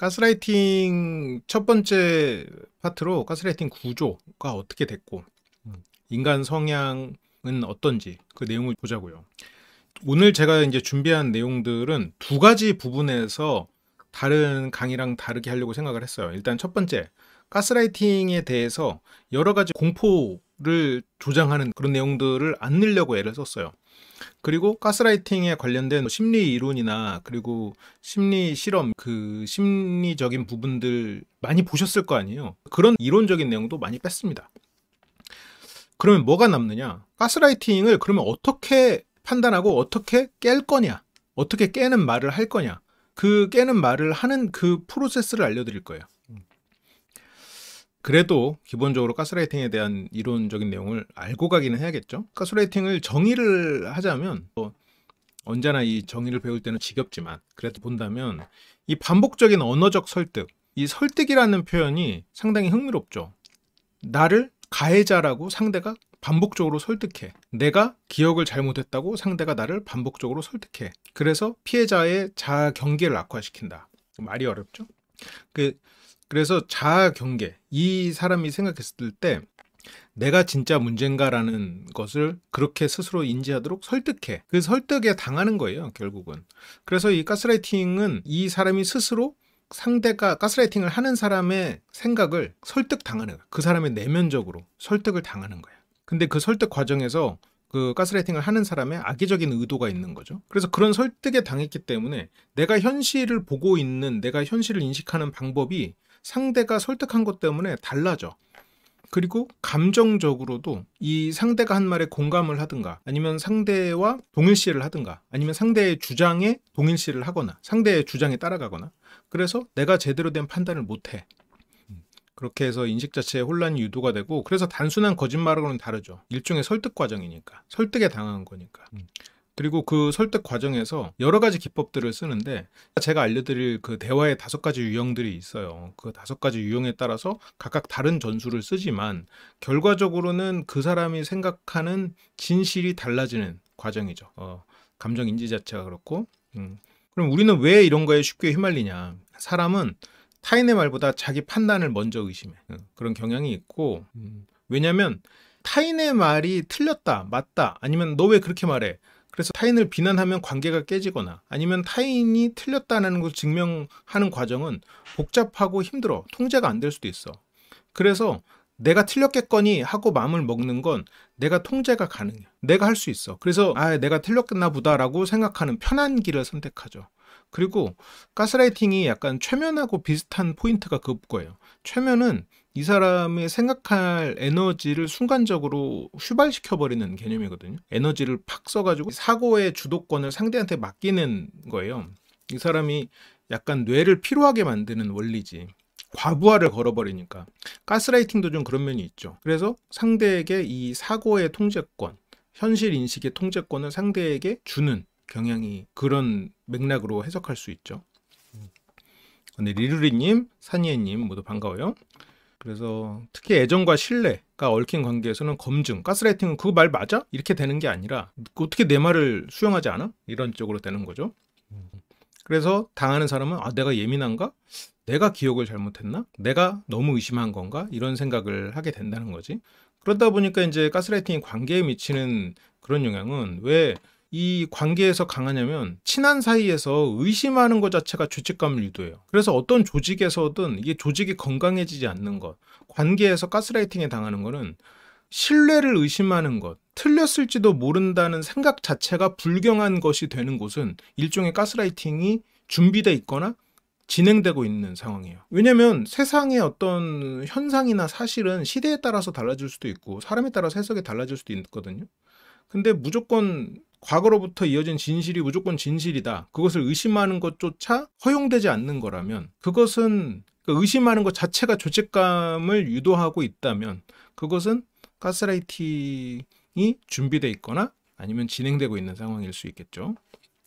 가스라이팅 첫 번째 파트로 가스라이팅 구조가 어떻게 됐고 인간 성향은 어떤지 그 내용을 보자고요. 오늘 제가 이제 준비한 내용들은 두 가지 부분에서 다른 강의랑 다르게 하려고 생각을 했어요. 일단 첫 번째, 가스라이팅에 대해서 여러 가지 공포를 조장하는 그런 내용들을 안 넣으려고 애를 썼어요. 그리고 가스라이팅에 관련된 심리 이론이나 그리고 심리 실험, 그 심리적인 부분들 많이 보셨을 거 아니에요. 그런 이론적인 내용도 많이 뺐습니다. 그러면 뭐가 남느냐? 가스라이팅을 그러면 어떻게 판단하고 어떻게 깰 거냐? 어떻게 깨는 말을 할 거냐? 그 깨는 말을 하는 그 프로세스를 알려드릴 거예요. 그래도 기본적으로 가스라이팅에 대한 이론적인 내용을 알고 가기는 해야겠죠. 가스라이팅을 정의를 하자면 언제나 이 정의를 배울 때는 지겹지만 그래도 본다면 이 반복적인 언어적 설득, 이 설득이라는 표현이 상당히 흥미롭죠. 나를 가해자라고 상대가 반복적으로 설득해. 내가 기억을 잘못했다고 상대가 나를 반복적으로 설득해. 그래서 피해자의 자아 경계를 악화시킨다. 말이 어렵죠? 그래서 자아 경계, 이 사람이 생각했을 때 내가 진짜 문제인가라는 것을 그렇게 스스로 인지하도록 설득해. 그 설득에 당하는 거예요, 결국은. 그래서 이 가스라이팅은 이 사람이 스스로 상대가 가스라이팅을 하는 사람의 생각을 설득당하는 거야. 그 사람의 내면적으로 설득을 당하는 거야. 근데 그 설득 과정에서 그 가스라이팅을 하는 사람의 악의적인 의도가 있는 거죠. 그래서 그런 설득에 당했기 때문에 내가 현실을 보고 있는, 내가 현실을 인식하는 방법이 상대가 설득한 것 때문에 달라져. 그리고 감정적으로도 이 상대가 한 말에 공감을 하든가 아니면 상대와 동일시를 하든가 아니면 상대의 주장에 동일시를 하거나 상대의 주장에 따라가거나 그래서 내가 제대로 된 판단을 못해. 그렇게 해서 인식 자체에 혼란이 유도가 되고 그래서 단순한 거짓말하고는 다르죠. 일종의 설득 과정이니까. 설득에 당한 거니까. 그리고 그 설득 과정에서 여러 가지 기법들을 쓰는데 제가 알려드릴 그 대화의 5가지 유형들이 있어요. 그 5가지 유형에 따라서 각각 다른 전술을 쓰지만 결과적으로는 그 사람이 생각하는 진실이 달라지는 과정이죠. 감정 인지 자체가 그렇고. 그럼 우리는 왜 이런 거에 쉽게 휘말리냐? 사람은 타인의 말보다 자기 판단을 먼저 의심해. 그런 경향이 있고 왜냐하면 타인의 말이 틀렸다, 맞다, 아니면 너 왜 그렇게 말해? 그래서 타인을 비난하면 관계가 깨지거나 아니면 타인이 틀렸다는 것을 증명하는 과정은 복잡하고 힘들어. 통제가 안 될 수도 있어. 그래서 내가 틀렸겠거니 하고 마음을 먹는 건 내가 통제가 가능해. 내가 할 수 있어. 그래서 내가 틀렸나 보다라고 생각하는 편한 길을 선택하죠. 그리고 가스라이팅이 약간 최면하고 비슷한 포인트가 그거예요. 최면은 이 사람의 생각할 에너지를 순간적으로 휘발시켜버리는 개념이거든요. 에너지를 팍 써가지고 사고의 주도권을 상대한테 맡기는 거예요. 이 사람이 약간 뇌를 피로하게 만드는 원리지. 과부하를 걸어버리니까. 가스라이팅도 좀 그런 면이 있죠. 그래서 상대에게 이 사고의 통제권, 현실 인식의 통제권을 상대에게 주는 경향이 그런 맥락으로 해석할 수 있죠. 네, 리루리님, 사니에님 모두 반가워요. 그래서 특히 애정과 신뢰가 얽힌 관계에서는 검증, 가스라이팅은 그거 말 맞아? 이렇게 되는 게 아니라 어떻게 내 말을 수용하지 않아? 이런 쪽으로 되는 거죠. 그래서 당하는 사람은 내가 예민한가? 내가 기억을 잘못했나? 내가 너무 의심한 건가? 이런 생각을 하게 된다는 거지. 그러다 보니까 이제 가스라이팅이 관계에 미치는 그런 영향은 왜 이 관계에서 강하냐면 친한 사이에서 의심하는 것 자체가 죄책감을 유도해요. 그래서 어떤 조직에서든 이게 조직이 건강해지지 않는 것, 관계에서 가스라이팅에 당하는 거는 신뢰를 의심하는 것, 틀렸을지도 모른다는 생각 자체가 불경한 것이 되는 곳은 일종의 가스라이팅이 준비되어 있거나 진행되고 있는 상황이에요. 왜냐면 세상의 어떤 현상이나 사실은 시대에 따라서 달라질 수도 있고 사람에 따라서 해석이 달라질 수도 있거든요. 근데 무조건 과거로부터 이어진 진실이 무조건 진실이다. 그것을 의심하는 것조차 허용되지 않는 거라면 그것은 의심하는 것 자체가 죄책감을 유도하고 있다면 그것은 가스라이팅이 준비되어 있거나 아니면 진행되고 있는 상황일 수 있겠죠.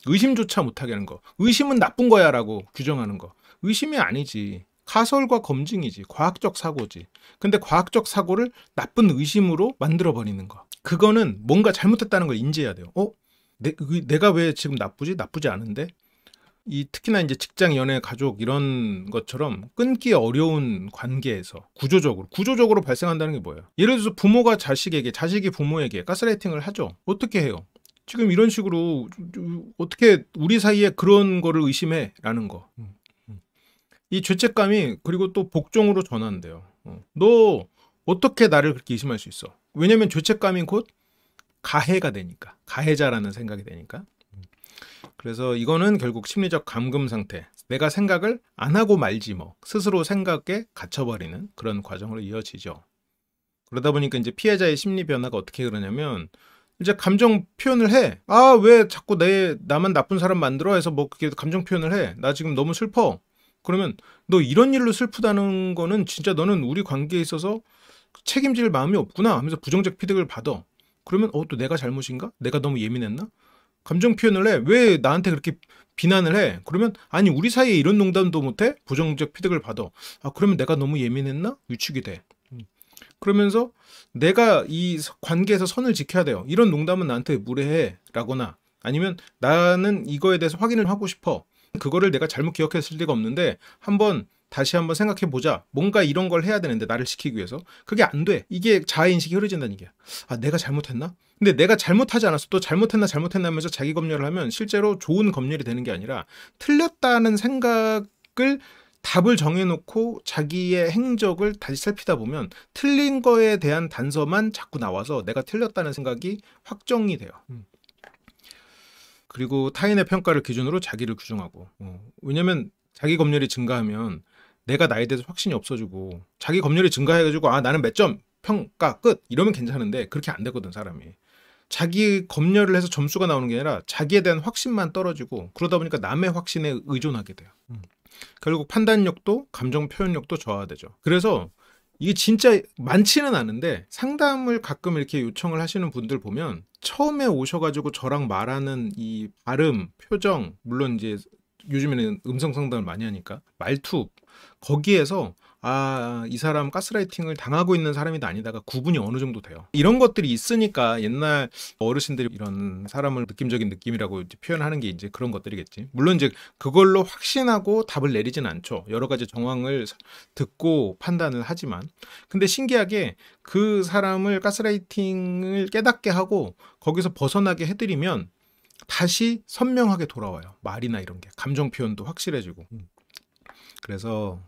의심조차 못하게 하는 거. 의심은 나쁜 거야 라고 규정하는 거. 의심이 아니지. 가설과 검증이지. 과학적 사고지. 근데 과학적 사고를 나쁜 의심으로 만들어버리는 거. 그거는 뭔가 잘못했다는 걸 인지해야 돼요. 내가 왜 지금 나쁘지? 나쁘지 않은데? 이 특히나 이제 직장, 연애, 가족 이런 것처럼 끊기 어려운 관계에서 구조적으로 발생한다는 게 뭐예요? 예를 들어서 부모가 자식에게, 자식이 부모에게 가스라이팅을 하죠. 어떻게 해요? 지금 이런 식으로 어떻게 우리 사이에 그런 거를 의심해? 라는 거. 이 죄책감이 그리고 또 복종으로 전환돼요. 너 어떻게 나를 그렇게 의심할 수 있어? 왜냐면 죄책감이 곧 가해가 되니까. 가해자라는 생각이 되니까. 그래서 이거는 결국 심리적 감금 상태. 내가 생각을 안 하고 말지 뭐. 스스로 생각에 갇혀버리는 그런 과정으로 이어지죠. 그러다 보니까 이제 피해자의 심리 변화가 어떻게 그러냐면 이제 감정 표현을 해. 아, 왜 자꾸 나만 나쁜 사람 만들어 해서 뭐 그렇게 감정 표현을 해. 나 지금 너무 슬퍼. 그러면 너 이런 일로 슬프다는 거는 진짜 너는 우리 관계에 있어서 책임질 마음이 없구나 하면서 부정적 피드백을 받아. 그러면 또 내가 잘못인가? 내가 너무 예민했나? 감정 표현을 해. 왜 나한테 그렇게 비난을 해? 그러면 아니 우리 사이에 이런 농담도 못해? 부정적 피드백을 받아. 아, 그러면 내가 너무 예민했나? 위축이 돼. 그러면서 내가 이 관계에서 선을 지켜야 돼요. 이런 농담은 나한테 무례해 라거나 아니면 나는 이거에 대해서 확인을 하고 싶어. 그거를 내가 잘못 기억했을 리가 없는데 다시 한번 생각해 보자. 뭔가 이런 걸 해야 되는데 나를 지키기 위해서. 그게 안 돼. 이게 자아인식이 흐려진다는 얘기야. 아, 내가 잘못했나? 근데 내가 잘못하지 않았어. 또 잘못했나 하면서 자기 검열을 하면 실제로 좋은 검열이 되는 게 아니라 틀렸다는 생각을 답을 정해놓고 자기의 행적을 다시 살피다 보면 틀린 거에 대한 단서만 자꾸 나와서 내가 틀렸다는 생각이 확정이 돼요. 그리고 타인의 평가를 기준으로 자기를 규정하고. 왜냐면 자기 검열이 증가하면 내가 나에 대해서 확신이 없어지고 자기 검열이 증가해가지고 아 나는 몇 점 평가 끝 이러면 괜찮은데 그렇게 안 되거든 사람이. 자기 검열을 해서 점수가 나오는 게 아니라 자기에 대한 확신만 떨어지고 그러다 보니까 남의 확신에 의존하게 돼요. 결국 판단력도 감정 표현력도 저하되죠. 그래서 이게 진짜 많지는 않은데 상담을 가끔 이렇게 요청을 하시는 분들 보면 처음에 오셔가지고 저랑 말하는 이 발음, 표정, 물론 이제 요즘에는 음성 상담을 많이 하니까 말투 거기에서 이 사람 가스라이팅을 당하고 있는 사람이다 아니다가 구분이 어느 정도 돼요. 이런 것들이 있으니까 옛날 어르신들이 이런 사람을 느낌적인 느낌이라고 이제 표현하는 게 이제 그런 것들이겠지. 물론 이제 그걸로 확신하고 답을 내리진 않죠. 여러 가지 정황을 듣고 판단을 하지만. 근데 신기하게 그 사람을 가스라이팅을 깨닫게 하고 거기서 벗어나게 해드리면 다시 선명하게 돌아와요. 말이나 이런 게. 감정 표현도 확실해지고. 그래서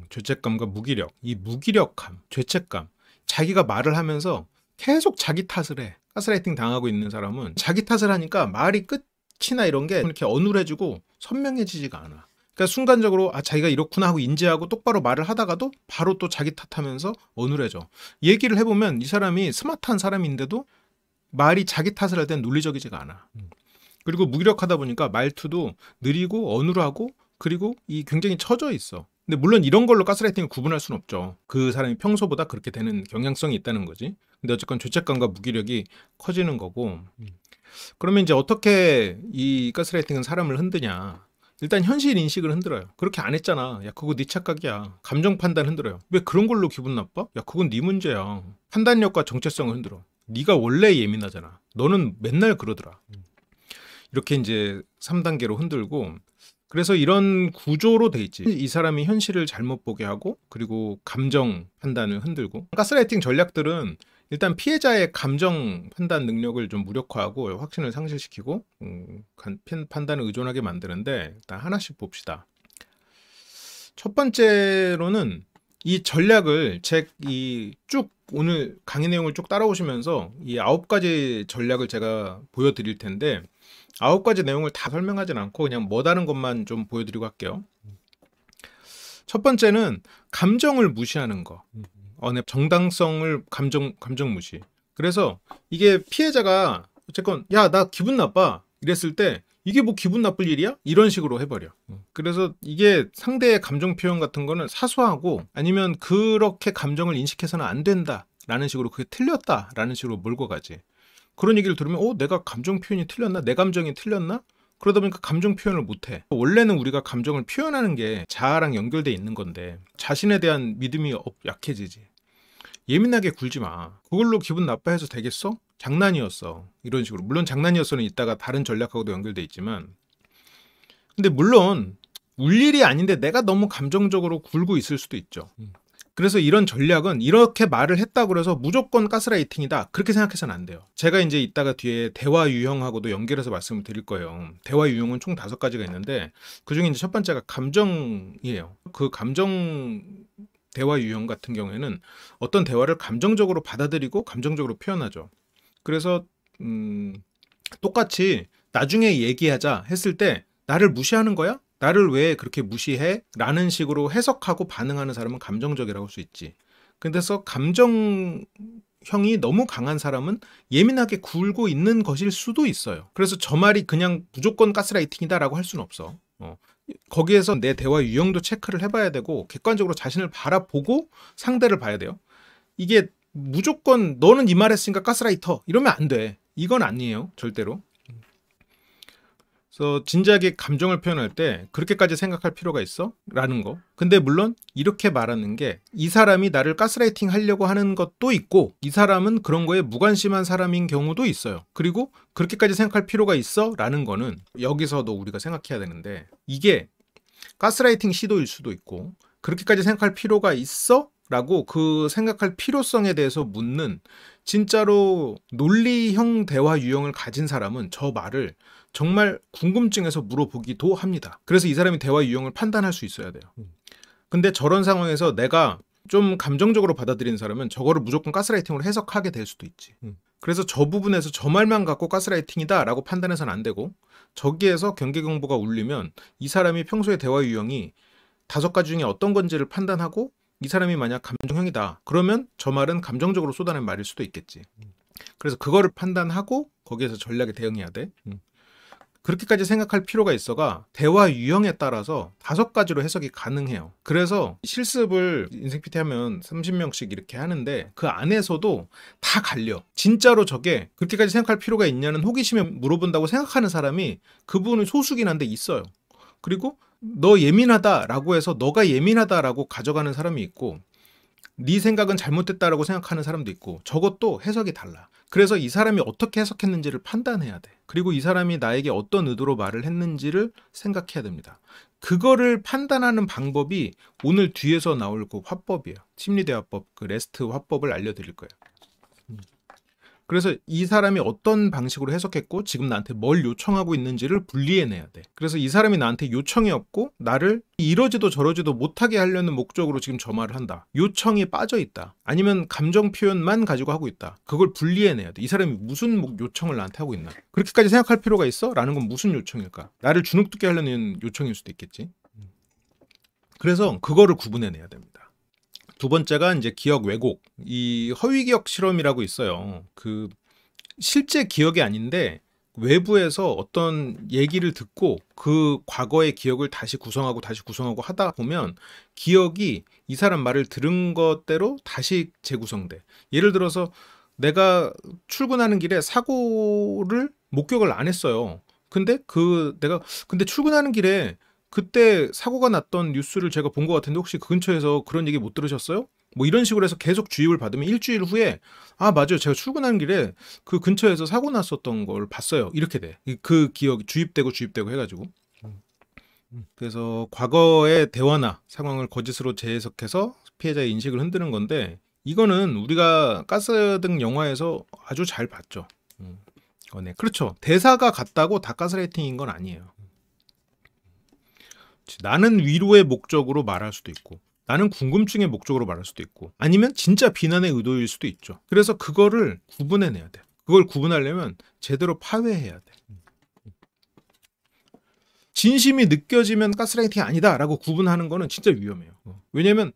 죄책감과 무기력, 이 무기력함, 죄책감, 자기가 말을 하면서 계속 자기 탓을 해. 가스라이팅 당하고 있는 사람은 자기 탓을 하니까 말이 끝이나 이런 게 이렇게 어눌해지고 선명해지지가 않아. 그러니까 순간적으로 자기가 이렇구나 하고 인지하고 똑바로 말을 하다가도 바로 또 자기 탓하면서 어눌해져. 얘기를 해보면 이 사람이 스마트한 사람인데도 말이 자기 탓을 할 땐 논리적이지가 않아. 그리고 무기력하다 보니까 말투도 느리고 어눌하고 그리고 이 굉장히 처져 있어. 근데 물론 이런 걸로 가스라이팅을 구분할 수는 없죠. 그 사람이 평소보다 그렇게 되는 경향성이 있다는 거지. 근데 어쨌건 죄책감과 무기력이 커지는 거고. 그러면 이제 어떻게 이 가스라이팅은 사람을 흔드냐. 일단 현실 인식을 흔들어요. 그렇게 안 했잖아. 야, 그거 네 착각이야. 감정 판단 흔들어요. 왜 그런 걸로 기분 나빠? 야, 그건 네 문제야. 판단력과 정체성을 흔들어. 네가 원래 예민하잖아. 너는 맨날 그러더라. 이렇게 이제 3단계로 흔들고 그래서 이런 구조로 돼 있지. 이 사람이 현실을 잘못 보게 하고 그리고 감정 판단을 흔들고 가스라이팅 전략들은 일단 피해자의 감정 판단 능력을 좀 무력화하고 확신을 상실시키고 판단을 의존하게 만드는데 일단 하나씩 봅시다. 첫 번째로는 이 전략을 쭉 오늘 강의 내용을 쭉 따라오시면서 이 9가지 전략을 제가 보여드릴 텐데 9가지 내용을 다 설명하진 않고 그냥 뭐 다른 것만 좀 보여드리고 할게요. 첫 번째는 감정을 무시하는 거. 정당성을 감정 무시. 그래서 이게 피해자가 어쨌건 야, 나 기분 나빠 이랬을 때 이게 뭐 기분 나쁠 일이야? 이런 식으로 해버려. 그래서 이게 상대의 감정 표현 같은 거는 사소하고 아니면 그렇게 감정을 인식해서는 안 된다 라는 식으로 그게 틀렸다 라는 식으로 몰고 가지. 그런 얘기를 들으면 내가 감정 표현이 틀렸나? 내 감정이 틀렸나? 그러다 보니까 감정 표현을 못해. 원래는 우리가 감정을 표현하는 게 자아랑 연결돼 있는 건데 자신에 대한 믿음이 약해지지. 예민하게 굴지 마. 그걸로 기분 나빠해서 되겠어? 장난이었어. 이런 식으로. 물론 장난이었어는 이따가 다른 전략하고도 연결돼 있지만 근데 물론 울 일이 아닌데 내가 너무 감정적으로 굴고 있을 수도 있죠. 그래서 이런 전략은 이렇게 말을 했다고 해서 무조건 가스라이팅이다 그렇게 생각해서는 안 돼요. 제가 이제 이따가 뒤에 대화 유형하고도 연결해서 말씀을 드릴 거예요. 대화 유형은 총 5가지가 있는데 그중에 이제 첫 번째가 감정이에요. 그 감정 대화 유형 같은 경우에는 어떤 대화를 감정적으로 받아들이고 감정적으로 표현하죠. 그래서 똑같이 나중에 얘기하자 했을 때 나를 무시하는 거야? 나를 왜 그렇게 무시해? 라는 식으로 해석하고 반응하는 사람은 감정적이라고 할 수 있지. 근데서 감정형이 너무 강한 사람은 예민하게 굴고 있는 것일 수도 있어요. 그래서 저 말이 그냥 무조건 가스라이팅이다 라고 할 수는 없어. 거기에서 내 대화 유형도 체크를 해봐야 되고 객관적으로 자신을 바라보고 상대를 봐야 돼요. 이게 무조건 너는 이 말 했으니까 가스라이터 이러면 안 돼. 이건 아니에요. 절대로. 그래서 진지하게 감정을 표현할 때 그렇게까지 생각할 필요가 있어? 라는 거. 근데 물론 이렇게 말하는 게 이 사람이 나를 가스라이팅 하려고 하는 것도 있고 이 사람은 그런 거에 무관심한 사람인 경우도 있어요. 그리고 그렇게까지 생각할 필요가 있어? 라는 거는 여기서도 우리가 생각해야 되는데 이게 가스라이팅 시도일 수도 있고 그렇게까지 생각할 필요가 있어? 라고 그 생각할 필요성에 대해서 묻는 진짜로 논리형 대화 유형을 가진 사람은 저 말을 정말 궁금증에서 물어보기도 합니다. 그래서 이 사람이 대화 유형을 판단할 수 있어야 돼요. 근데 저런 상황에서 내가 좀 감정적으로 받아들이는 사람은 저거를 무조건 가스라이팅으로 해석하게 될 수도 있지. 그래서 저 부분에서 저 말만 갖고 가스라이팅이다 라고 판단해서는 안 되고 저기에서 경계경보가 울리면 이 사람이 평소에 대화 유형이 5가지 중에 어떤 건지를 판단하고 이 사람이 만약 감정형이다 그러면 저 말은 감정적으로 쏟아낸 말일 수도 있겠지. 그래서 그거를 판단하고 거기에서 전략에 대응해야 돼. 그렇게까지 생각할 필요가 있어가 대화 유형에 따라서 5가지로 해석이 가능해요. 그래서 실습을 인생 PT 하면 30명씩 이렇게 하는데 그 안에서도 다 갈려. 진짜로 저게 그렇게까지 생각할 필요가 있냐는 호기심에 물어본다고 생각하는 사람이 그분은 소수긴 한데 있어요. 그리고 너 예민하다라고 해서 너가 예민하다라고 가져가는 사람이 있고 네 생각은 잘못됐다라고 생각하는 사람도 있고 저것도 해석이 달라. 그래서 이 사람이 어떻게 해석했는지를 판단해야 돼. 그리고 이 사람이 나에게 어떤 의도로 말을 했는지를 생각해야 됩니다. 그거를 판단하는 방법이 오늘 뒤에서 나올 그 화법이에요. 심리대화법, 그 레스트 화법을 알려드릴 거예요. 그래서 이 사람이 어떤 방식으로 해석했고 지금 나한테 뭘 요청하고 있는지를 분리해내야 돼. 그래서 이 사람이 나한테 요청이 없고 나를 이러지도 저러지도 못하게 하려는 목적으로 지금 저 말을 한다. 요청이 빠져있다. 아니면 감정 표현만 가지고 하고 있다. 그걸 분리해내야 돼. 이 사람이 무슨 요청을 나한테 하고 있나. 그렇게까지 생각할 필요가 있어? 라는 건 무슨 요청일까? 나를 주눅듣게 하려는 요청일 수도 있겠지. 그래서 그거를 구분해내야 됩니다. 두 번째가 이제 기억 왜곡. 이 허위 기억 실험이라고 있어요. 그 실제 기억이 아닌데 외부에서 어떤 얘기를 듣고 그 과거의 기억을 다시 구성하고 하다 보면 기억이 이 사람 말을 들은 것대로 다시 재구성돼. 예를 들어서 내가 출근하는 길에 사고를 목격을 안 했어요. 근데 근데 출근하는 길에 그때 사고가 났던 뉴스를 제가 본 것 같은데 혹시 그 근처에서 그런 얘기 못 들으셨어요? 뭐 이런 식으로 해서 계속 주입을 받으면 일주일 후에 아 맞아요 제가 출근하는 길에 그 근처에서 사고 났었던 걸 봤어요 이렇게 돼. 그 기억이 주입되고 해가지고 그래서 과거의 대화나 상황을 거짓으로 재해석해서 피해자의 인식을 흔드는 건데 이거는 우리가 가스등 영화에서 아주 잘 봤죠. 네. 그렇죠. 대사가 같다고 다 가스라이팅인 건 아니에요. 나는 위로의 목적으로 말할 수도 있고 나는 궁금증의 목적으로 말할 수도 있고 아니면 진짜 비난의 의도일 수도 있죠. 그래서 그거를 구분해내야 돼. 그걸 구분하려면 제대로 파괴해야 돼. 진심이 느껴지면 가스라이팅이 아니다 라고 구분하는 거는 진짜 위험해요. 왜냐면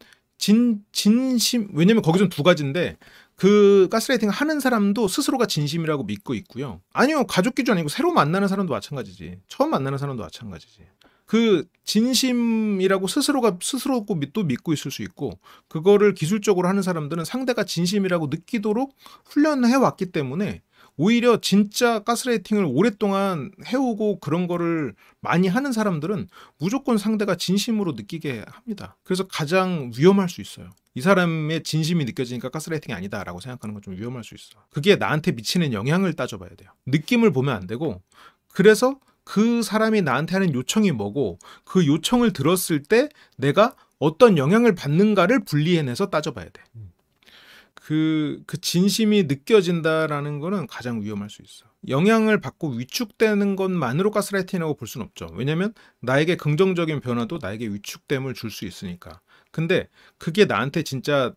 왜냐면 거기선 2가지인데 그 가스라이팅 하는 사람도 스스로가 진심이라고 믿고 있고요. 아니요 가족 기준 아니고 새로 만나는 사람도 마찬가지지. 처음 만나는 사람도 마찬가지지. 그 진심이라고 스스로도 또 믿고 있을 수 있고 그거를 기술적으로 하는 사람들은 상대가 진심이라고 느끼도록 훈련해 왔기 때문에 오히려 진짜 가스라이팅을 오랫동안 해오고 그런 거를 많이 하는 사람들은 무조건 상대가 진심으로 느끼게 합니다. 그래서 가장 위험할 수 있어요. 이 사람의 진심이 느껴지니까 가스라이팅이 아니다 라고 생각하는 건 좀 위험할 수 있어. 그게 나한테 미치는 영향을 따져봐야 돼요. 느낌을 보면 안 되고 그래서 그 사람이 나한테 하는 요청이 뭐고 그 요청을 들었을 때 내가 어떤 영향을 받는가를 분리해내서 따져봐야 돼. 그 진심이 느껴진다라는 거는 가장 위험할 수 있어. 영향을 받고 위축되는 것만으로 가스라이팅이라고 볼 수는 없죠. 왜냐면 나에게 긍정적인 변화도 나에게 위축됨을 줄 수 있으니까. 근데 그게 나한테 진짜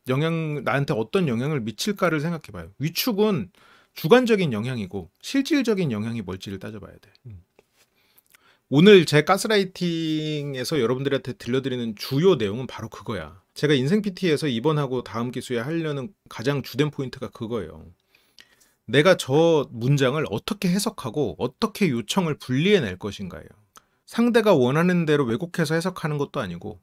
나한테 어떤 영향을 미칠까를 생각해봐요. 위축은 주관적인 영향이고 실질적인 영향이 뭘지를 따져봐야 돼. 오늘 제 가스라이팅에서 여러분들한테 들려드리는 주요 내용은 바로 그거야. 제가 인생 PT에서 이번하고 다음 기수에 하려는 가장 주된 포인트가 그거예요. 내가 저 문장을 어떻게 해석하고 어떻게 요청을 분리해낼 것인가예요. 상대가 원하는 대로 왜곡해서 해석하는 것도 아니고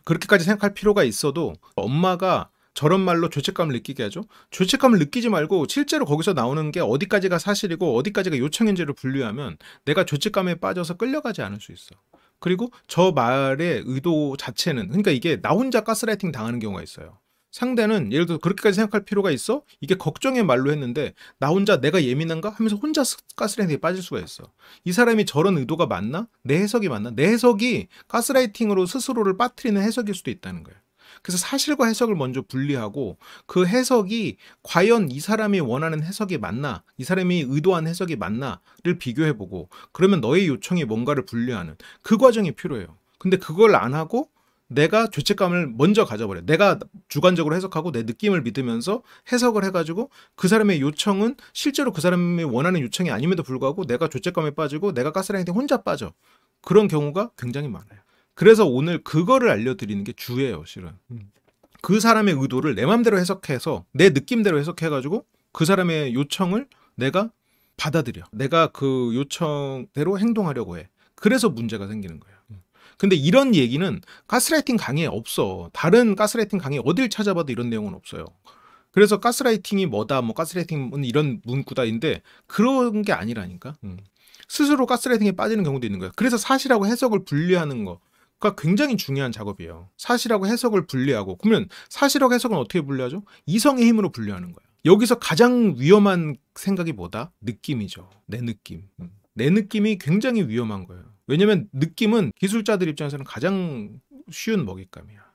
그렇게까지 생각할 필요가 있어도 엄마가 저런 말로 죄책감을 느끼게 하죠. 죄책감을 느끼지 말고 실제로 거기서 나오는 게 어디까지가 사실이고 어디까지가 요청인지를 분류하면 내가 죄책감에 빠져서 끌려가지 않을 수 있어. 그리고 저 말의 의도 자체는 그러니까 이게 나 혼자 가스라이팅 당하는 경우가 있어요. 상대는 예를 들어 그렇게까지 생각할 필요가 있어? 이게 걱정의 말로 했는데 나 혼자 내가 예민한가? 하면서 혼자 가스라이팅에 빠질 수가 있어. 이 사람이 저런 의도가 맞나? 내 해석이 맞나? 내 해석이 가스라이팅으로 스스로를 빠뜨리는 해석일 수도 있다는 거예요. 그래서 사실과 해석을 먼저 분리하고 그 해석이 과연 이 사람이 원하는 해석이 맞나? 이 사람이 의도한 해석이 맞나?를 비교해보고 그러면 너의 요청이 뭔가를 분류하는 그 과정이 필요해요. 근데 그걸 안 하고 내가 죄책감을 먼저 가져버려. 내가 주관적으로 해석하고 내 느낌을 믿으면서 해석을 해가지고 그 사람의 요청은 실제로 그 사람이 원하는 요청이 아님에도 불구하고 내가 죄책감에 빠지고 내가 가스라이팅에 혼자 빠져. 그런 경우가 굉장히 많아요. 그래서 오늘 그거를 알려드리는 게 주예요, 실은. 그 사람의 의도를 내 맘대로 해석해서 내 느낌대로 해석해가지고 그 사람의 요청을 내가 받아들여. 내가 그 요청대로 행동하려고 해. 그래서 문제가 생기는 거예요. 근데 이런 얘기는 가스라이팅 강의에 없어. 다른 가스라이팅 강의 어딜 찾아봐도 이런 내용은 없어요. 그래서 가스라이팅이 뭐다, 뭐 가스라이팅은 이런 문구다인데 그런 게 아니라니까. 스스로 가스라이팅에 빠지는 경우도 있는 거야. 그래서 사실하고 해석을 분리하는 거가 굉장히 중요한 작업이에요. 사실하고 해석을 분리하고 그러면 사실하고 해석은 어떻게 분리하죠? 이성의 힘으로 분리하는 거야. 여기서 가장 위험한 생각이 뭐다? 느낌이죠. 내 느낌. 내 느낌이 굉장히 위험한 거예요. 왜냐면 느낌은 기술자들 입장에서는 가장 쉬운 먹잇감이야.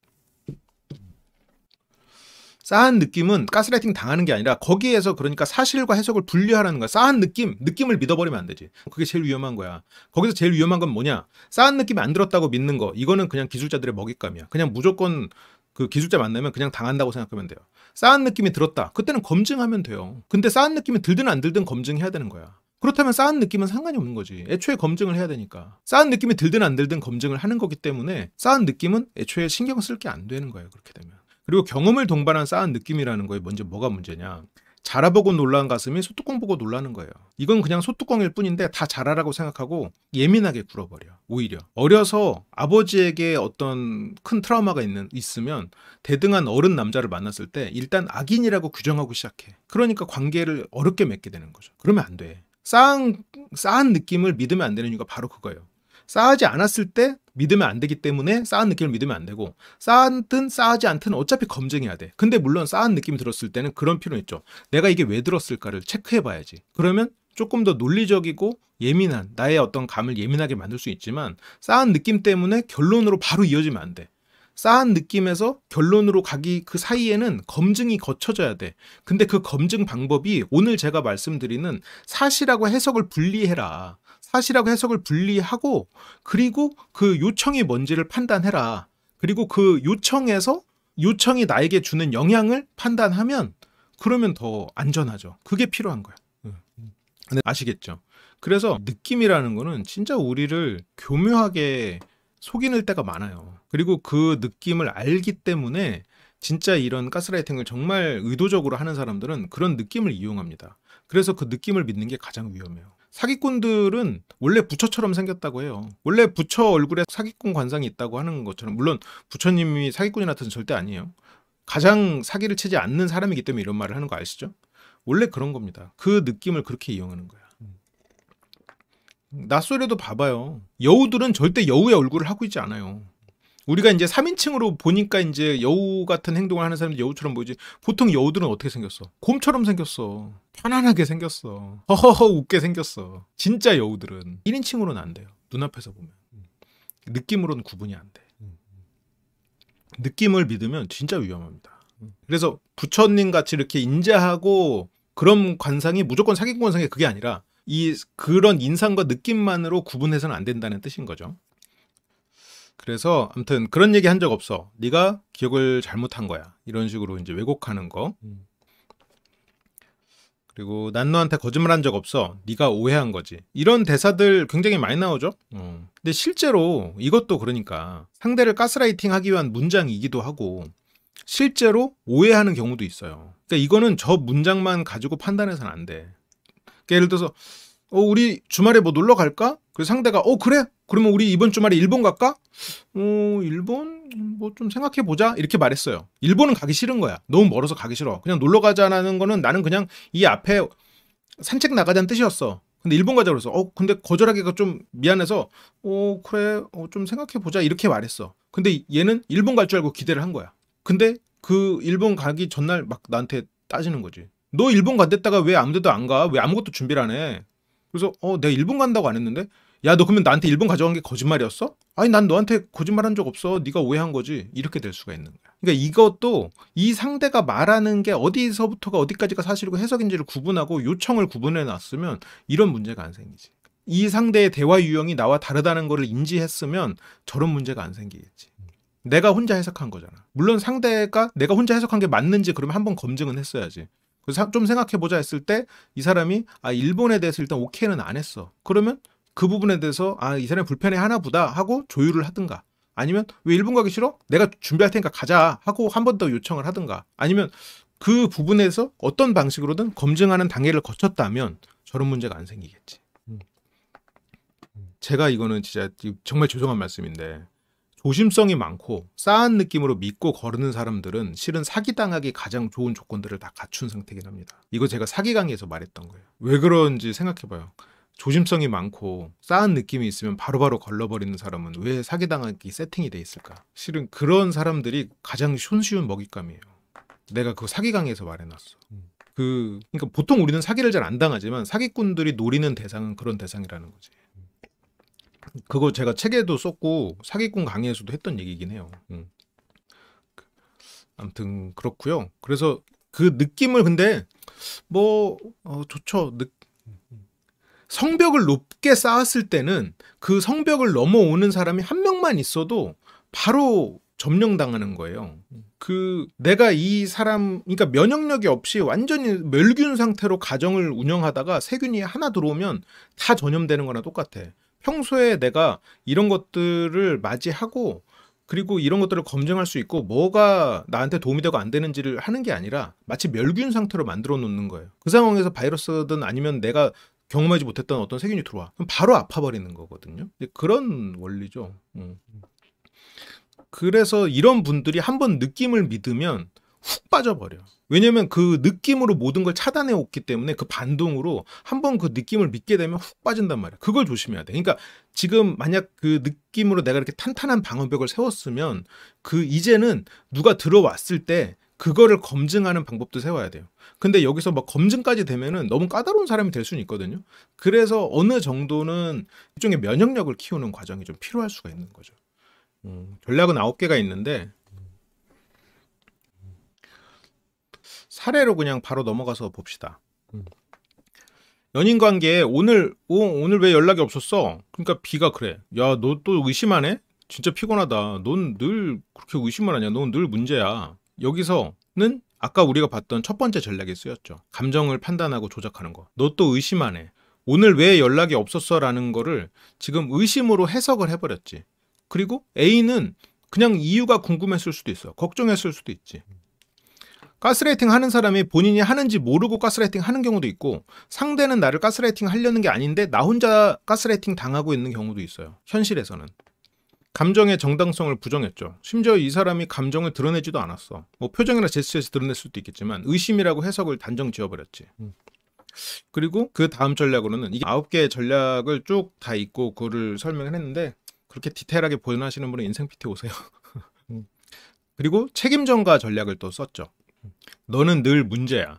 싸한 느낌은 가스라이팅 당하는 게 아니라 거기에서 그러니까 사실과 해석을 분리하라는 거야. 싸한 느낌을 믿어버리면 안 되지. 그게 제일 위험한 거야. 거기서 제일 위험한 건 뭐냐? 싸한 느낌이 안 들었다고 믿는 거. 이거는 그냥 기술자들의 먹잇감이야. 그냥 무조건 그 기술자 만나면 그냥 당한다고 생각하면 돼요. 싸한 느낌이 들었다. 그때는 검증하면 돼요. 근데 싸한 느낌이 들든 안 들든 검증해야 되는 거야. 그렇다면 싸한 느낌은 상관이 없는 거지. 애초에 검증을 해야 되니까. 싸한 느낌이 들든 안 들든 검증을 하는 거기 때문에 싸한 느낌은 애초에 신경 쓸 게 안 되는 거예요. 그렇게 되면. 그리고 경험을 동반한 싸한 느낌이라는 거에 먼저 뭐가 문제냐. 자라보고 놀란 가슴이 소뚜껑 보고 놀라는 거예요. 이건 그냥 소뚜껑일 뿐인데 다 자라라고 생각하고 예민하게 굴어버려. 오히려 어려서 아버지에게 어떤 큰 트라우마가 있으면 대등한 어른 남자를 만났을 때 일단 악인이라고 규정하고 시작해. 그러니까 관계를 어렵게 맺게 되는 거죠. 그러면 안 돼. 싸한 느낌을 믿으면 안 되는 이유가 바로 그거예요. 싸하지 않았을 때 믿으면 안 되기 때문에 싸한 느낌을 믿으면 안 되고 싸든 싸하지 않든 어차피 검증해야 돼. 근데 물론 싸한 느낌이 들었을 때는 그런 필요는 있죠. 내가 이게 왜 들었을까를 체크해봐야지. 그러면 조금 더 논리적이고 예민한 나의 어떤 감을 예민하게 만들 수 있지만 싸한 느낌 때문에 결론으로 바로 이어지면 안 돼. 싸한 느낌에서 결론으로 가기 그 사이에는 검증이 거쳐져야 돼. 근데 그 검증 방법이 오늘 제가 말씀드리는 사실하고 해석을 분리해라. 사실하고 해석을 분리하고 그리고 그 요청이 뭔지를 판단해라. 그리고 그 요청이 나에게 주는 영향을 판단하면 그러면 더 안전하죠. 그게 필요한 거야. 근데 아시겠죠? 그래서 느낌이라는 거는 진짜 우리를 교묘하게 속이는 때가 많아요. 그리고 그 느낌을 알기 때문에 진짜 이런 가스라이팅을 정말 의도적으로 하는 사람들은 그런 느낌을 이용합니다. 그래서 그 느낌을 믿는 게 가장 위험해요. 사기꾼들은 원래 부처처럼 생겼다고 해요. 원래 부처 얼굴에 사기꾼 관상이 있다고 하는 것처럼 물론 부처님이 사기꾼이 나타는 절대 아니에요. 가장 사기를 치지 않는 사람이기 때문에 이런 말을 하는 거 아시죠? 원래 그런 겁니다. 그 느낌을 그렇게 이용하는 거야. 낯설에도 봐봐요. 여우들은 절대 여우의 얼굴을 하고 있지 않아요. 우리가 이제 3인칭으로 보니까 이제 여우 같은 행동을 하는 사람이 여우처럼 보이지. 보통 여우들은 어떻게 생겼어? 곰처럼 생겼어. 편안하게 생겼어. 허허허 웃게 생겼어. 진짜 여우들은 1인칭으로는 안 돼요. 눈앞에서 보면. 느낌으로는 구분이 안 돼. 느낌을 믿으면 진짜 위험합니다. 그래서 부처님 같이 이렇게 인자하고 그런 관상이 무조건 사기꾼 관상이 그게 아니라 그런 인상과 느낌만으로 구분해서는 안 된다는 뜻인 거죠. 그래서 아무튼 그런 얘기 한 적 없어. 네가 기억을 잘못한 거야. 이런 식으로 이제 왜곡하는 거. 그리고 난 너한테 거짓말한 적 없어. 네가 오해한 거지. 이런 대사들 굉장히 많이 나오죠. 근데 실제로 이것도 그러니까 상대를 가스라이팅하기 위한 문장이기도 하고 실제로 오해하는 경우도 있어요. 그러니까 이거는 저 문장만 가지고 판단해서는 안 돼. 그러니까 예를 들어서 우리 주말에 뭐 놀러 갈까? 그래서 상대가 그래? 그러면 우리 이번 주말에 일본 갈까? 일본? 뭐 좀 생각해 보자. 이렇게 말했어요. 일본은 가기 싫은 거야. 너무 멀어서 가기 싫어. 그냥 놀러 가자라는 거는 나는 그냥 이 앞에 산책 나가자는 뜻이었어. 근데 일본 가자 그래서 근데 거절하기가 좀 미안해서 그래 좀 생각해 보자 이렇게 말했어. 근데 얘는 일본 갈 줄 알고 기대를 한 거야. 근데 그 일본 가기 전날 막 나한테 따지는 거지. 너 일본 간댔다가 왜 아무 데도 안 가? 왜 아무것도 준비를 안 해? 그래서 내가 일본 간다고 안 했는데 야 너 그러면 나한테 일본 가져간 게 거짓말이었어? 아니 난 너한테 거짓말한 적 없어. 네가 오해한 거지. 이렇게 될 수가 있는 거야. 그러니까 이것도 이 상대가 말하는 게 어디서부터가 어디까지가 사실이고 해석인지를 구분하고 요청을 구분해 놨으면 이런 문제가 안 생기지. 이 상대의 대화 유형이 나와 다르다는 거를 인지했으면 저런 문제가 안 생기겠지. 내가 혼자 해석한 거잖아. 물론 상대가 내가 혼자 해석한 게 맞는지 그러면 한번 검증은 했어야지. 그래서 좀 생각해보자 했을 때 이 사람이 일본에 대해서 일단 오케이는 안 했어. 그러면 그 부분에 대해서 이 사람이 불편해 하나 보다 하고 조율을 하든가 아니면 왜 일본 가기 싫어? 내가 준비할 테니까 가자 하고 한 번 더 요청을 하든가 아니면 그 부분에서 어떤 방식으로든 검증하는 단계를 거쳤다면 저런 문제가 안 생기겠지. 제가 이거는 진짜 정말 죄송한 말씀인데 조심성이 많고 싸한 느낌으로 믿고 거르는 사람들은 실은 사기당하기 가장 좋은 조건들을 다 갖춘 상태긴 합니다. 이거 제가 사기 강의에서 말했던 거예요. 왜 그런지 생각해봐요. 조심성이 많고 싸한 느낌이 있으면 바로바로 걸러버리는 사람은 왜 사기당하기 세팅이 돼 있을까? 실은 그런 사람들이 가장 손쉬운 먹잇감이에요. 내가 그 사기 강의에서 말해놨어. 그러니까 보통 우리는 사기를 잘 안 당하지만 사기꾼들이 노리는 대상은 그런 대상이라는 거지. 그거 제가 책에도 썼고 사기꾼 강의에서도 했던 얘기긴 해요. 아무튼 그렇고요. 그래서 그 느낌을 근데 좋죠. 성벽을 높게 쌓았을 때는 그 성벽을 넘어오는 사람이 한 명만 있어도 바로 점령당하는 거예요. 내가 이 사람, 그러니까 면역력이 없이 완전히 멸균 상태로 가정을 운영하다가 세균이 하나 들어오면 다 전염되는 거나 똑같아. 평소에 내가 이런 것들을 맞이하고 그리고 이런 것들을 검증할 수 있고 뭐가 나한테 도움이 되고 안 되는지를 하는 게 아니라 마치 멸균 상태로 만들어 놓는 거예요. 그 상황에서 바이러스든 아니면 내가 경험하지 못했던 어떤 세균이 들어와. 그럼 바로 아파버리는 거거든요. 그런 원리죠. 그래서 이런 분들이 한번 느낌을 믿으면 훅 빠져버려. 왜냐면 그 느낌으로 모든 걸 차단해 왔기 때문에 그 반동으로 한번 그 느낌을 믿게 되면 훅 빠진단 말이야. 그걸 조심해야 돼. 그러니까 지금 만약 그 느낌으로 내가 이렇게 탄탄한 방어벽을 세웠으면 이제는 누가 들어왔을 때 그거를 검증하는 방법도 세워야 돼요. 근데 여기서 막 검증까지 되면은 너무 까다로운 사람이 될 수는 있거든요. 그래서 어느 정도는 일종의 면역력을 키우는 과정이 좀 필요할 수가 있는 거죠. 전략은 9개가 있는데 사례로 그냥 바로 넘어가서 봅시다. 연인 관계에 오늘 왜 연락이 없었어? 그러니까 B가 그래. 야, 너 또 의심하네? 진짜 피곤하다. 넌 늘 그렇게 의심을 하냐? 넌 늘 문제야. 여기서는 아까 우리가 봤던 첫 번째 전략이 쓰였죠. 감정을 판단하고 조작하는 거. 너 또 의심하네. 오늘 왜 연락이 없었어? 라는 거를 지금 의심으로 해석을 해버렸지. 그리고 A는 그냥 이유가 궁금했을 수도 있어. 걱정했을 수도 있지. 가스라이팅 하는 사람이 본인이 하는지 모르고 가스라이팅 하는 경우도 있고 상대는 나를 가스라이팅 하려는 게 아닌데 나 혼자 가스라이팅 당하고 있는 경우도 있어요. 현실에서는. 감정의 정당성을 부정했죠. 심지어 이 사람이 감정을 드러내지도 않았어. 뭐 표정이나 제스처에서 드러낼 수도 있겠지만 의심이라고 해석을 단정 지어버렸지. 그리고 그 다음 전략으로는 이게 9개의 전략을 쭉 다 있고 그거를 설명을 했는데 그렇게 디테일하게 보존하시는 분은 인생 PT 오세요. 그리고 책임 전가 전략을 또 썼죠. 너는 늘 문제야.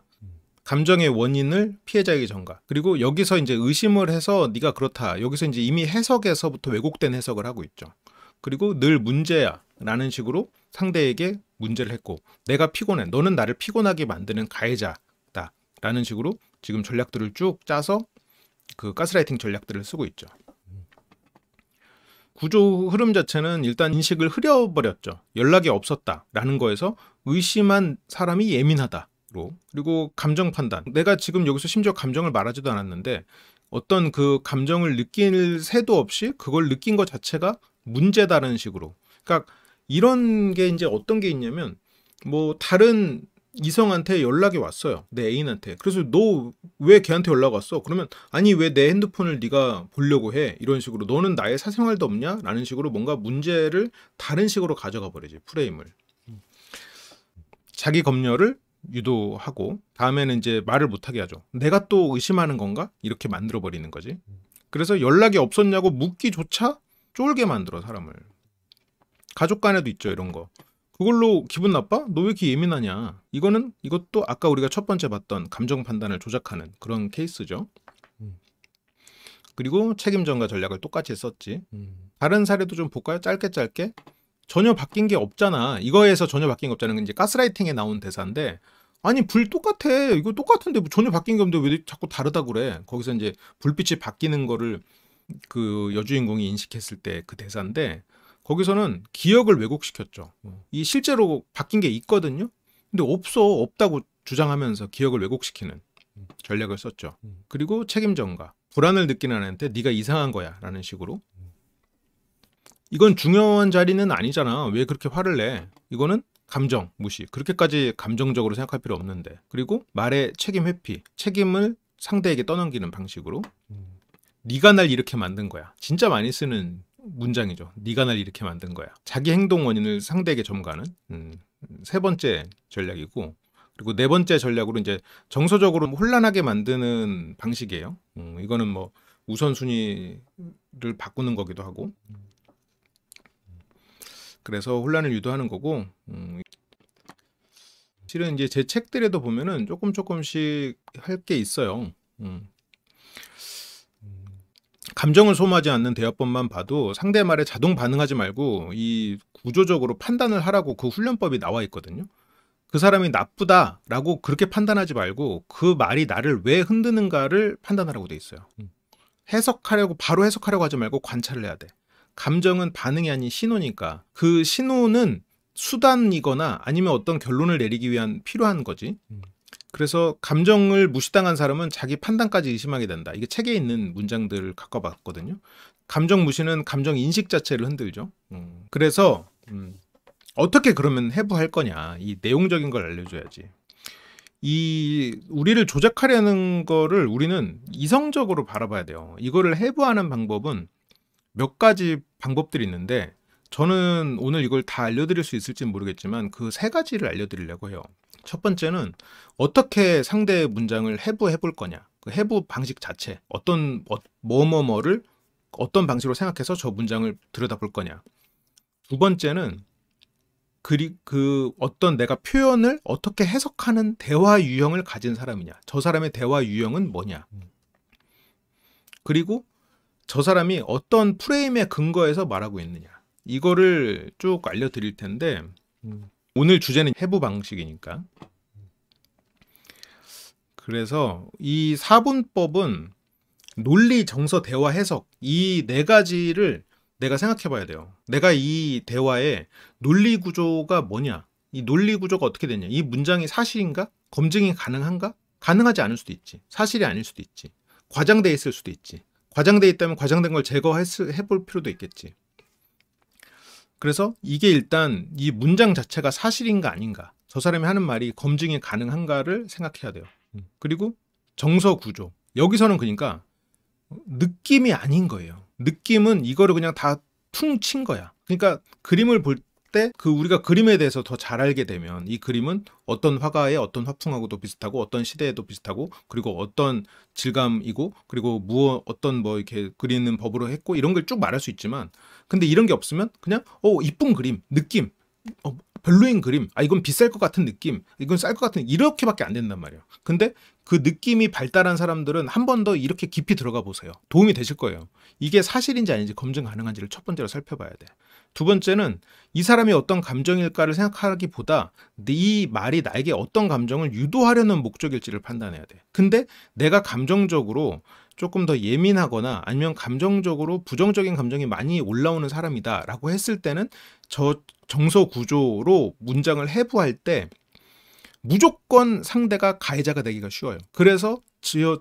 감정의 원인을 피해자에게 전가. 그리고 여기서 이제 의심을 해서 네가 그렇다. 여기서 이제 이미 해석에서부터 왜곡된 해석을 하고 있죠. 그리고 늘 문제야 라는 식으로 상대에게 문제를 했고, 내가 피곤해. 너는 나를 피곤하게 만드는 가해자다 라는 식으로 지금 전략들을 쭉 짜서 그 가스라이팅 전략들을 쓰고 있죠. 구조 흐름 자체는 일단 인식을 흐려버렸죠. 연락이 없었다라는 거에서 의심한 사람이 예민하다로, 그리고 감정 판단. 내가 지금 여기서 심지어 감정을 말하지도 않았는데 어떤 그 감정을 느낄 새도 없이 그걸 느낀 것 자체가 문제다라는 식으로. 그러니까 이런 게 이제 어떤 게 있냐면, 뭐 다른 이성한테 연락이 왔어요. 내 애인한테. 그래서 너 왜 걔한테 연락 왔어? 그러면 아니 왜 내 핸드폰을 네가 보려고 해? 이런 식으로 너는 나의 사생활도 없냐? 라는 식으로 뭔가 문제를 다른 식으로 가져가 버리지. 프레임을. 자기 검열을 유도하고 다음에는 이제 말을 못하게 하죠. 내가 또 의심하는 건가? 이렇게 만들어 버리는 거지. 그래서 연락이 없었냐고 묻기조차 쫄게 만들어 사람을. 가족 간에도 있죠 이런 거. 그걸로 기분 나빠? 너 왜 이렇게 예민하냐? 이것도 아까 우리가 첫 번째 봤던 감정 판단을 조작하는 그런 케이스죠. 그리고 책임 전가 전략을 똑같이 썼지. 다른 사례도 좀 볼까요? 짧게. 전혀 바뀐 게 없잖아. 이거에서 전혀 바뀐 게 없잖아. 이제 가스라이팅에 나온 대사인데, 아니 불 똑같아. 이거 똑같은데 뭐 전혀 바뀐 게 없는데 왜 자꾸 다르다 그래? 거기서 이제 불빛이 바뀌는 거를 그 여주인공이 인식했을 때 그 대사인데, 거기서는 기억을 왜곡시켰죠. 이 실제로 바뀐 게 있거든요. 근데 없다고 주장하면서 기억을 왜곡시키는 전략을 썼죠. 그리고 책임 전가. 불안을 느끼는 애한테 네가 이상한 거야 라는 식으로. 이건 중요한 자리는 아니잖아. 왜 그렇게 화를 내? 이거는 감정 무시. 그렇게까지 감정적으로 생각할 필요 없는데. 그리고 말의 책임 회피. 책임을 상대에게 떠넘기는 방식으로. 네가 날 이렇게 만든 거야. 진짜 많이 쓰는 문장이죠. 네가 날 이렇게 만든 거야. 자기 행동 원인을 상대에게 점가하는 세 번째 전략이고, 그리고 네 번째 전략으로 이제 정서적으로 혼란하게 만드는 방식이에요. 이거는 뭐 우선순위를 바꾸는 거기도 하고, 그래서 혼란을 유도하는 거고, 실은 이제 제 책들에도 보면은 조금씩 할 게 있어요. 감정을 소모하지 않는 대화법만 봐도 상대 말에 자동 반응하지 말고 이 구조적으로 판단을 하라고 그 훈련법이 나와 있거든요. 그 사람이 나쁘다라고 그렇게 판단하지 말고 그 말이 나를 왜 흔드는가를 판단하라고 돼 있어요. 바로 해석하려고 하지 말고 관찰을 해야 돼. 감정은 반응이 아닌 신호니까 그 신호는 수단이거나 아니면 어떤 결론을 내리기 위한 필요한 거지. 그래서 감정을 무시당한 사람은 자기 판단까지 의심하게 된다. 이게 책에 있는 문장들을 갖고 봤거든요. 감정 무시는 감정 인식 자체를 흔들죠. 그래서 어떻게 그러면 해부할 거냐. 이 내용적인 걸 알려줘야지. 이 우리를 조작하려는 거를 우리는 이성적으로 바라봐야 돼요. 이거를 해부하는 방법은 몇 가지 방법들이 있는데, 저는 오늘 이걸 다 알려드릴 수 있을지는 모르겠지만 그 세 가지를 알려드리려고 해요. 첫 번째는 어떻게 상대의 문장을 해부해 볼 거냐. 그 해부 방식 자체. 뭐를 어떤 방식으로 생각해서 저 문장을 들여다볼 거냐. 두 번째는 그 어떤 내가 표현을 어떻게 해석하는 대화 유형을 가진 사람이냐. 저 사람의 대화 유형은 뭐냐. 그리고 저 사람이 어떤 프레임에 근거해서 말하고 있느냐. 이거를 쭉 알려드릴 텐데, 오늘 주제는 해부 방식이니까. 그래서 이 사분법은 논리, 정서, 대화, 해석, 이 네 가지를 내가 생각해 봐야 돼요. 내가 이 대화의 논리 구조가 뭐냐, 이 논리 구조가 어떻게 되냐, 이 문장이 사실인가, 검증이 가능한가, 가능하지 않을 수도 있지, 사실이 아닐 수도 있지, 과장돼 있을 수도 있지, 과장돼 있다면 과장된 걸 제거해볼 필요도 있겠지. 그래서 이게 일단 이 문장 자체가 사실인가 아닌가, 저 사람이 하는 말이 검증이 가능한가를 생각해야 돼요. 그리고 정서 구조, 여기서는 그러니까 느낌이 아닌 거예요. 느낌은 이거를 그냥 다 퉁 친 거야. 그러니까 그림을 때 그 우리가 그림에 대해서 더 잘 알게 되면 이 그림은 어떤 화가의 어떤 화풍하고도 비슷하고 어떤 시대에도 비슷하고 그리고 어떤 질감이고 그리고 어떤 뭐 이렇게 그리는 법으로 했고 이런 걸 쭉 말할 수 있지만 근데 이런 게 없으면 그냥 이쁜 그림, 느낌, 별로인 그림, 이건 비쌀 것 같은 느낌, 이건 쌀 것 같은 이렇게밖에 안 된단 말이에요. 근데 그 느낌이 발달한 사람들은 한 번 더 이렇게 깊이 들어가 보세요. 도움이 되실 거예요. 이게 사실인지 아닌지 검증 가능한지를 첫 번째로 살펴봐야 돼. 두 번째는 이 사람이 어떤 감정일까를 생각하기보다 이 말이 나에게 어떤 감정을 유도하려는 목적일지를 판단해야 돼. 근데 내가 감정적으로 조금 더 예민하거나 아니면 감정적으로 부정적인 감정이 많이 올라오는 사람이다라고 했을 때는 저 정서 구조로 문장을 해부할 때 무조건 상대가 가해자가 되기가 쉬워요. 그래서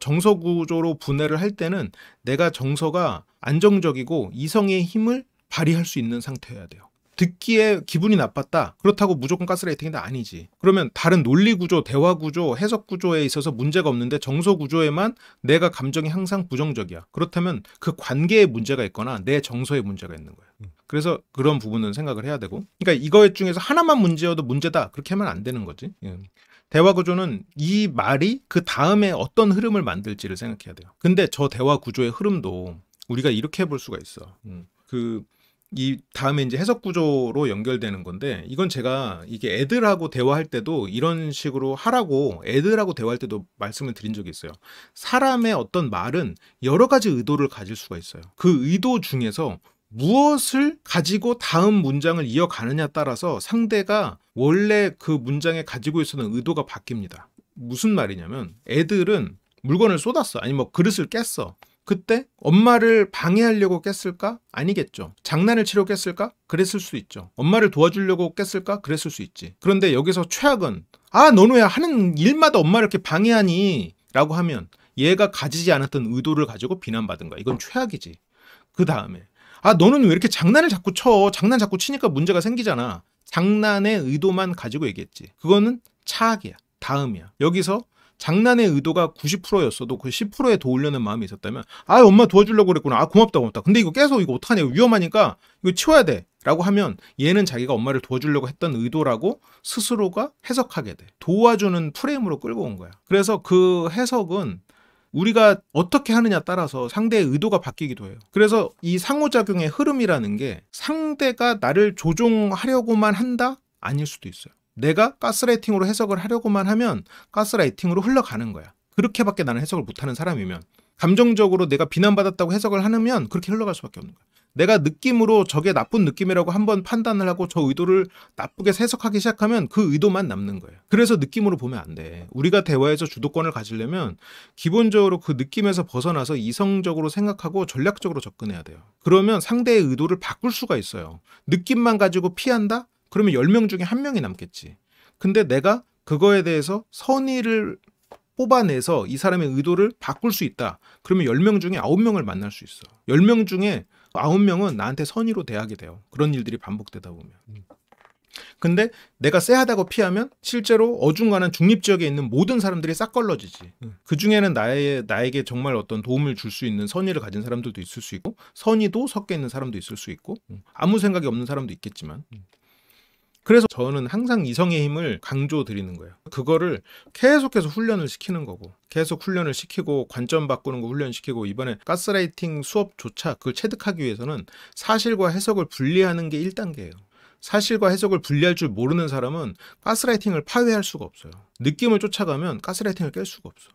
정서 구조로 분해를 할 때는 내가 정서가 안정적이고 이성의 힘을 발휘할 수 있는 상태여야 돼요. 듣기에 기분이 나빴다. 그렇다고 무조건 가스라이팅이 아니지. 그러면 다른 논리 구조, 대화 구조, 해석 구조에 있어서 문제가 없는데 정서 구조에만 내가 감정이 항상 부정적이야. 그렇다면 그 관계에 문제가 있거나 내 정서에 문제가 있는 거야. 그래서 그런 부분은 생각을 해야 되고. 그러니까 이거 중에서 하나만 문제여도 문제다. 그렇게 하면 안 되는 거지. 대화 구조는 이 말이 그 다음에 어떤 흐름을 만들지를 생각해야 돼요. 근데 저 대화 구조의 흐름도 우리가 이렇게 해볼 수가 있어. 이 다음에 이제 해석 구조로 연결되는 건데 이건 제가 이게 애들하고 대화할 때도 이런 식으로 하라고 애들하고 대화할 때도 말씀을 드린 적이 있어요. 사람의 어떤 말은 여러 가지 의도를 가질 수가 있어요. 그 의도 중에서 무엇을 가지고 다음 문장을 이어가느냐에 따라서 상대가 원래 그 문장에 가지고 있었던 의도가 바뀝니다. 무슨 말이냐면 애들은 물건을 쏟았어. 아니 뭐 그릇을 깼어. 그때 엄마를 방해하려고 깼을까? 아니겠죠. 장난을 치려고 깼을까? 그랬을 수 있죠. 엄마를 도와주려고 깼을까? 그랬을 수 있지. 그런데 여기서 최악은 너는 왜 하는 일마다 엄마를 이렇게 방해하니? 라고 하면 얘가 가지지 않았던 의도를 가지고 비난받은 거야. 이건 최악이지. 그 다음에 너는 왜 이렇게 장난을 자꾸 쳐? 장난 자꾸 치니까 문제가 생기잖아. 장난의 의도만 가지고 얘기했지. 그거는 차악이야. 다음이야. 여기서 장난의 의도가 90%였어도 그 10%에 더 올려는 마음이 있었다면 엄마 도와주려고 그랬구나. 고맙다 고맙다. 근데 이거 깨서 이거 어떡하냐. 위험하니까 이거 치워야 돼. 라고 하면 얘는 자기가 엄마를 도와주려고 했던 의도라고 스스로가 해석하게 돼. 도와주는 프레임으로 끌고 온 거야. 그래서 그 해석은 우리가 어떻게 하느냐 따라서 상대의 의도가 바뀌기도 해요. 그래서 이 상호작용의 흐름이라는 게 상대가 나를 조종하려고만 한다? 아닐 수도 있어요. 내가 가스라이팅으로 해석을 하려고만 하면 가스라이팅으로 흘러가는 거야. 그렇게밖에 나는 해석을 못하는 사람이면. 감정적으로 내가 비난받았다고 해석을 하면 그렇게 흘러갈 수밖에 없는 거야. 내가 느낌으로 저게 나쁜 느낌이라고 한번 판단을 하고 저 의도를 나쁘게 해석하기 시작하면 그 의도만 남는 거예요. 그래서 느낌으로 보면 안 돼. 우리가 대화에서 주도권을 가지려면 기본적으로 그 느낌에서 벗어나서 이성적으로 생각하고 전략적으로 접근해야 돼요. 그러면 상대의 의도를 바꿀 수가 있어요. 느낌만 가지고 피한다? 그러면 10명 중에 1명이 남겠지. 근데 내가 그거에 대해서 선의를 뽑아내서 이 사람의 의도를 바꿀 수 있다. 그러면 10명 중에 9명을 만날 수 있어. 10명 중에 9명은 나한테 선의로 대하게 돼요. 그런 일들이 반복되다 보면. 근데 내가 쎄하다고 피하면 실제로 어중간한 중립지역에 있는 모든 사람들이 싹 걸러지지. 그 중에는 나에게 정말 어떤 도움을 줄 수 있는 선의를 가진 사람들도 있을 수 있고 선의도 섞여 있는 사람도 있을 수 있고 아무 생각이 없는 사람도 있겠지만 그래서 저는 항상 이성의 힘을 강조드리는 거예요. 그거를 계속해서 훈련을 시키는 거고 계속 훈련을 시키고 관점 바꾸는 거 훈련시키고 이번에 가스라이팅 수업조차 그걸 체득하기 위해서는 사실과 해석을 분리하는 게 1단계예요. 사실과 해석을 분리할 줄 모르는 사람은 가스라이팅을 파괴할 수가 없어요. 느낌을 쫓아가면 가스라이팅을 깰 수가 없어.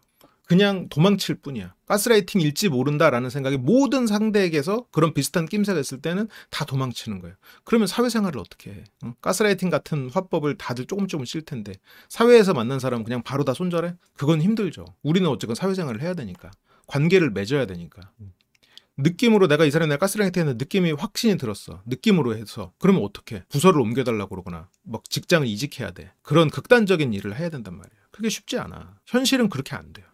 그냥 도망칠 뿐이야. 가스라이팅일지 모른다라는 생각이 모든 상대에게서 그런 비슷한 낌새가 있을 때는 다 도망치는 거예요. 그러면 사회생활을 어떻게 해? 가스라이팅 같은 화법을 다들 조금 쓸 텐데 사회에서 만난 사람은 그냥 바로 다 손절해? 그건 힘들죠. 우리는 어쨌건 사회생활을 해야 되니까. 관계를 맺어야 되니까. 느낌으로 내가 이 사람이 내가 가스라이팅 했는데 느낌이 확신이 들었어. 느낌으로 해서. 그러면 어떡해? 부서를 옮겨달라고 그러거나 막 직장을 이직해야 돼. 그런 극단적인 일을 해야 된단 말이에요. 그게 쉽지 않아. 현실은 그렇게 안 돼요.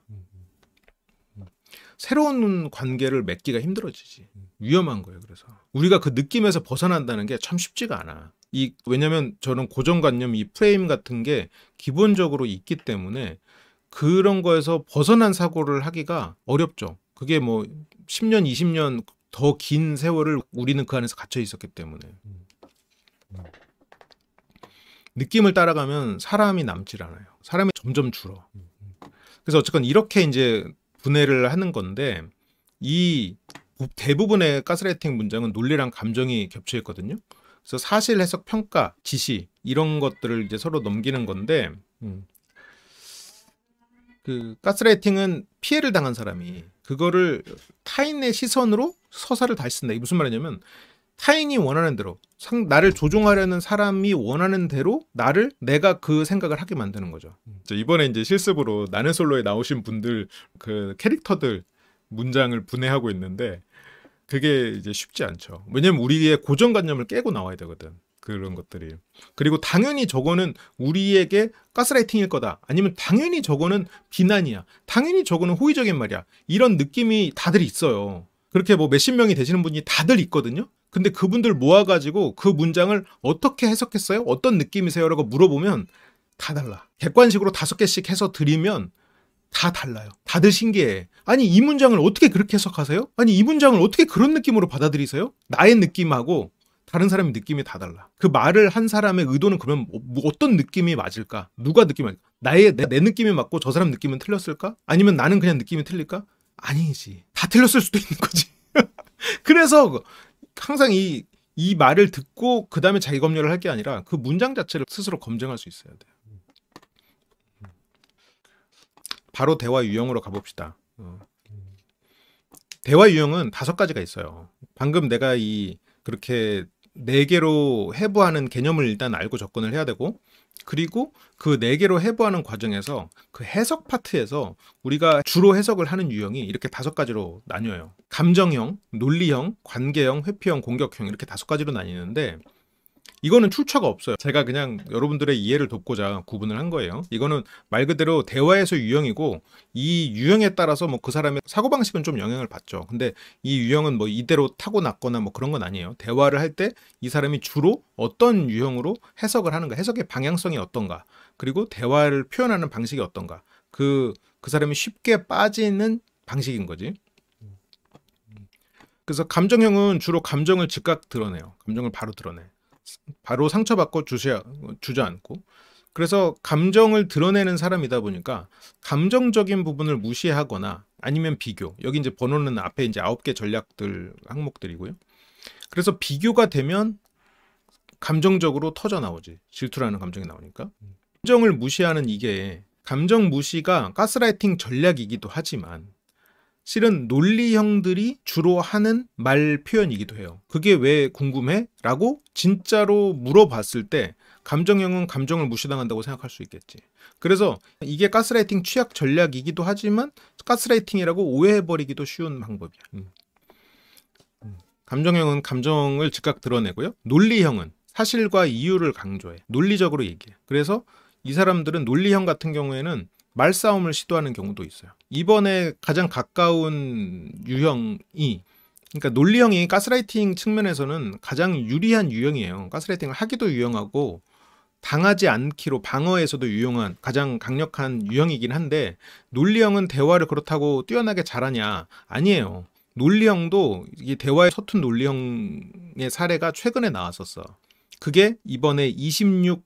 새로운 관계를 맺기가 힘들어지지. 위험한 거예요. 그래서 우리가 그 느낌에서 벗어난다는 게 참 쉽지가 않아. 왜냐면 저는 고정관념, 이 프레임 같은 게 기본적으로 있기 때문에 그런 거에서 벗어난 사고를 하기가 어렵죠. 그게 뭐 10년, 20년 더 긴 세월을 우리는 그 안에서 갇혀 있었기 때문에. 느낌을 따라가면 사람이 남질 않아요. 사람이 점점 줄어. 그래서 어쨌건 이렇게 이제 분해를 하는 건데 이 대부분의 가스라이팅 문장은 논리랑 감정이 겹쳐 있거든요. 그래서 사실, 해석, 평가, 지시 이런 것들을 이제 서로 넘기는 건데 그 가스라이팅은 피해를 당한 사람이 그거를 타인의 시선으로 서사를 다시 쓴다. 이게 무슨 말이냐면 타인이 원하는 대로 나를 조종하려는 사람이 원하는 대로 내가 그 생각을 하게 만드는 거죠. 이번에 이제 실습으로 나는 솔로에 나오신 분들 그 캐릭터들 문장을 분해하고 있는데 그게 이제 쉽지 않죠. 왜냐면 우리의 고정관념을 깨고 나와야 되거든. 그런 것들이. 그리고 당연히 저거는 우리에게 가스라이팅일 거다. 아니면 당연히 저거는 비난이야. 당연히 저거는 호의적인 말이야. 이런 느낌이 다들 있어요. 그렇게 뭐 몇십 명이 되시는 분이 다들 있거든요. 근데 그분들 모아가지고 그 문장을 어떻게 해석했어요? 어떤 느낌이세요? 라고 물어보면 다 달라. 객관식으로 5개씩 해서 드리면 다 달라요. 다들 신기해. 아니 이 문장을 어떻게 그렇게 해석하세요? 아니 이 문장을 어떻게 그런 느낌으로 받아들이세요? 나의 느낌하고 다른 사람의 느낌이 다 달라. 그 말을 한 사람의 의도는 그러면 어떤 느낌이 맞을까? 누가 느낌이 맞을까? 내 느낌이 맞고 저 사람 느낌은 틀렸을까? 아니면 나는 그냥 느낌이 틀릴까? 아니지. 다 틀렸을 수도 있는 거지. 그래서 항상 이 말을 듣고 그 다음에 자기 검열을 할 게 아니라 그 문장 자체를 스스로 검증할 수 있어야 돼요. 바로 대화 유형으로 가봅시다. 대화 유형은 5가지가 있어요. 방금 내가 그렇게 4개로 해부하는 개념을 일단 알고 접근을 해야 되고, 그리고 그 4개로 해부하는 과정에서 그 해석 파트에서 우리가 주로 해석을 하는 유형이 이렇게 5가지로 나뉘어요. 감정형, 논리형, 관계형, 회피형, 공격형 이렇게 5가지로 나뉘는데 이거는 출처가 없어요. 제가 그냥 여러분들의 이해를 돕고자 구분을 한 거예요. 이거는 말 그대로 대화에서 유형이고 이 유형에 따라서 뭐 그 사람의 사고방식은 좀 영향을 받죠. 근데 이 유형은 뭐 이대로 타고났거나 뭐 그런 건 아니에요. 대화를 할 때 이 사람이 주로 어떤 유형으로 해석을 하는가, 해석의 방향성이 어떤가, 그리고 대화를 표현하는 방식이 어떤가, 그 사람이 쉽게 빠지는 방식인 거지. 그래서 감정형은 주로 감정을 즉각 드러내요. 감정을 바로 드러내. 바로 상처받고 주저앉고. 그래서 감정을 드러내는 사람이다 보니까 감정적인 부분을 무시하거나 아니면 비교. 여기 이제 번호는 앞에 이제 9개 전략들 항목들이고요. 그래서 비교가 되면 감정적으로 터져 나오지. 질투라는 감정이 나오니까. 감정을 무시하는 이게 감정 무시가 가스라이팅 전략이기도 하지만 실은 논리형들이 주로 하는 말 표현이기도 해요. 그게 왜 궁금해? 라고 진짜로 물어봤을 때 감정형은 감정을 무시당한다고 생각할 수 있겠지. 그래서 이게 가스라이팅 취약 전략이기도 하지만 가스라이팅이라고 오해해버리기도 쉬운 방법이야. 감정형은 감정을 즉각 드러내고요. 논리형은 사실과 이유를 강조해. 논리적으로 얘기해. 그래서 이 사람들은 논리형 같은 경우에는 말싸움을 시도하는 경우도 있어요. 이번에 가장 가까운 유형이, 그러니까 논리형이 가스라이팅 측면에서는 가장 유리한 유형이에요. 가스라이팅을 하기도 유용하고 당하지 않기로 방어에서도 유용한 가장 강력한 유형이긴 한데 논리형은 대화를 그렇다고 뛰어나게 잘하냐? 아니에요. 논리형도 이 대화에 서툰 논리형의 사례가 최근에 나왔었어. 그게 이번에 26기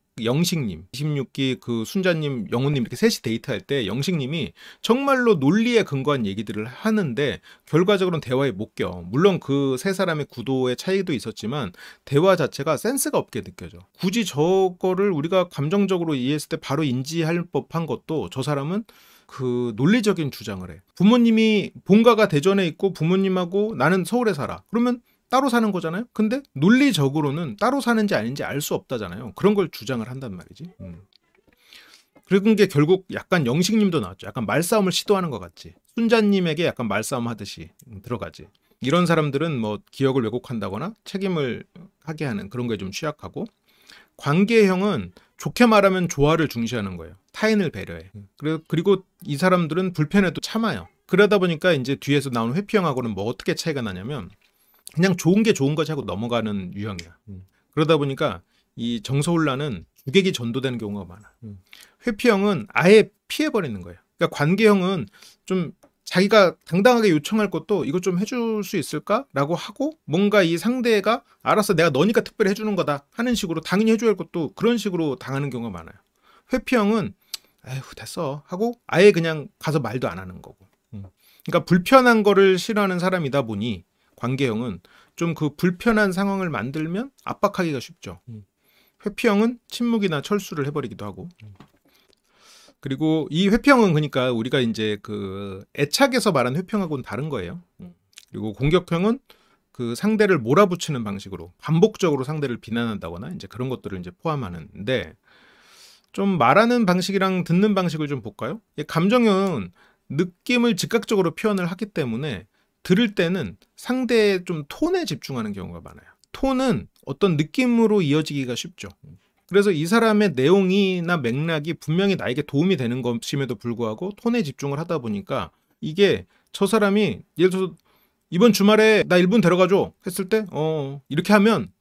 그 순자님, 영호님 이렇게 셋이 데이트할 때 영식님이 정말로 논리에 근거한 얘기들을 하는데 결과적으로는 대화에 못 껴. 물론 그 세 사람의 구도의 차이도 있었지만 대화 자체가 센스가 없게 느껴져. 굳이 저거를 우리가 감정적으로 이해했을 때 바로 인지할 법한 것도 저 사람은 그 논리적인 주장을 해. 부모님이 본가가 대전에 있고 부모님하고 나는 서울에 살아. 그러면 따로 사는 거잖아요. 근데 논리적으로는 따로 사는지 아닌지 알 수 없다잖아요. 그런 걸 주장을 한단 말이지. 그런 게 결국 약간 영식님도 나왔죠. 약간 말싸움을 시도하는 것 같지. 순자님에게 약간 말싸움 하듯이 들어가지. 이런 사람들은 뭐 기억을 왜곡한다거나 책임을 하게 하는 그런 거에 좀 취약하고, 관계형은 좋게 말하면 조화를 중시하는 거예요. 타인을 배려해. 그리고 이 사람들은 불편해도 참아요. 그러다 보니까 이제 뒤에서 나오는 회피형하고는 뭐 어떻게 차이가 나냐면 그냥 좋은 게 좋은 거지 하고 넘어가는 유형이야. 그러다 보니까 이 정서혼란은 주객이 전도되는 경우가 많아. 회피형은 아예 피해버리는 거예요. 그러니까 관계형은 좀 자기가 당당하게 요청할 것도 이거 좀 해줄 수 있을까? 라고 하고 뭔가 이 상대가 알았어 내가 너니까 특별히 해주는 거다 하는 식으로 당연히 해줘야 할 것도 그런 식으로 당하는 경우가 많아요. 회피형은 에휴 됐어 하고 아예 그냥 가서 말도 안 하는 거고. 그러니까 불편한 거를 싫어하는 사람이다 보니 관계형은 좀 그 불편한 상황을 만들면 압박하기가 쉽죠. 회피형은 침묵이나 철수를 해버리기도 하고. 그리고 이 회피형은 그러니까 우리가 이제 그 애착에서 말하는 회피형하고는 다른 거예요. 그리고 공격형은 그 상대를 몰아붙이는 방식으로 반복적으로 상대를 비난한다거나 이제 그런 것들을 이제 포함하는데 좀 말하는 방식이랑 듣는 방식을 좀 볼까요? 감정형은 느낌을 즉각적으로 표현을 하기 때문에 들을 때는 상대의 좀 톤에 집중하는 경우가 많아요. 톤은 어떤 느낌으로 이어지기가 쉽죠. 그래서 이 사람의 내용이나 맥락이 분명히 나에게 도움이 되는 것임에도 불구하고 톤에 집중을 하다 보니까 이게 저 사람이 예를 들어서 이번 주말에 나 일본 데려가줘 했을 때 이렇게 하면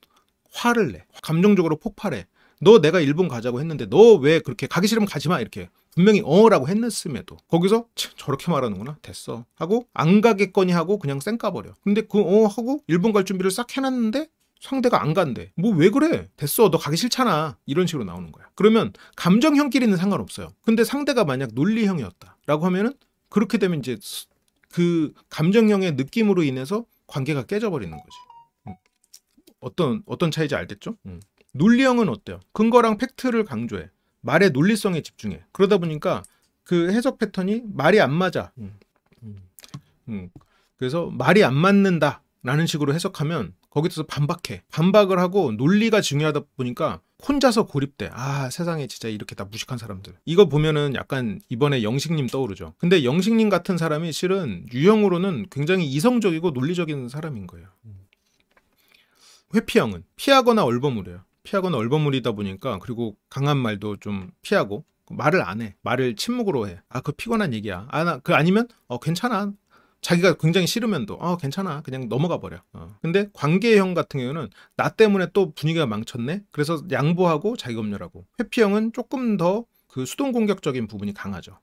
화를 내. 감정적으로 폭발해. 너 내가 일본 가자고 했는데 너 왜 그렇게 가기 싫으면 가지 마 이렇게 분명히 라고 했음에도 거기서 저렇게 말하는구나 됐어 하고 안 가겠거니 하고 그냥 쌩 까버려. 근데 하고 일본 갈 준비를 싹 해놨는데 상대가 안 간대. 뭐 왜 그래? 됐어. 너 가기 싫잖아. 이런 식으로 나오는 거야. 그러면 감정형끼리는 상관없어요. 근데 상대가 만약 논리형이었다라고 하면은 그렇게 되면 이제 그 감정형의 느낌으로 인해서 관계가 깨져버리는 거지. 어떤 차이인지 알겠죠? 논리형은 어때요? 근거랑 팩트를 강조해. 말의 논리성에 집중해. 그러다 보니까 그 해석 패턴이 말이 안 맞아. 그래서 말이 안 맞는다라는 식으로 해석하면 거기서 반박해. 반박을 하고 논리가 중요하다 보니까 혼자서 고립돼. 아 세상에 진짜 이렇게 다 무식한 사람들. 이거 보면은 약간 이번에 영식님 떠오르죠. 근데 영식님 같은 사람이 실은 유형으로는 굉장히 이성적이고 논리적인 사람인 거예요. 회피형은 피하거나 얼버무려요. 피하거나 얼버무리다 보니까 그리고 강한 말도 좀 피하고 말을 안 해. 말을 침묵으로 해. 아, 그 피곤한 얘기야. 아니면 괜찮아. 자기가 굉장히 싫으면도 괜찮아. 그냥 넘어가 버려. 근데 관계형 같은 경우는 나 때문에 또 분위기가 망쳤네. 그래서 양보하고 자기 검열하고. 회피형은 조금 더 그 수동 공격적인 부분이 강하죠.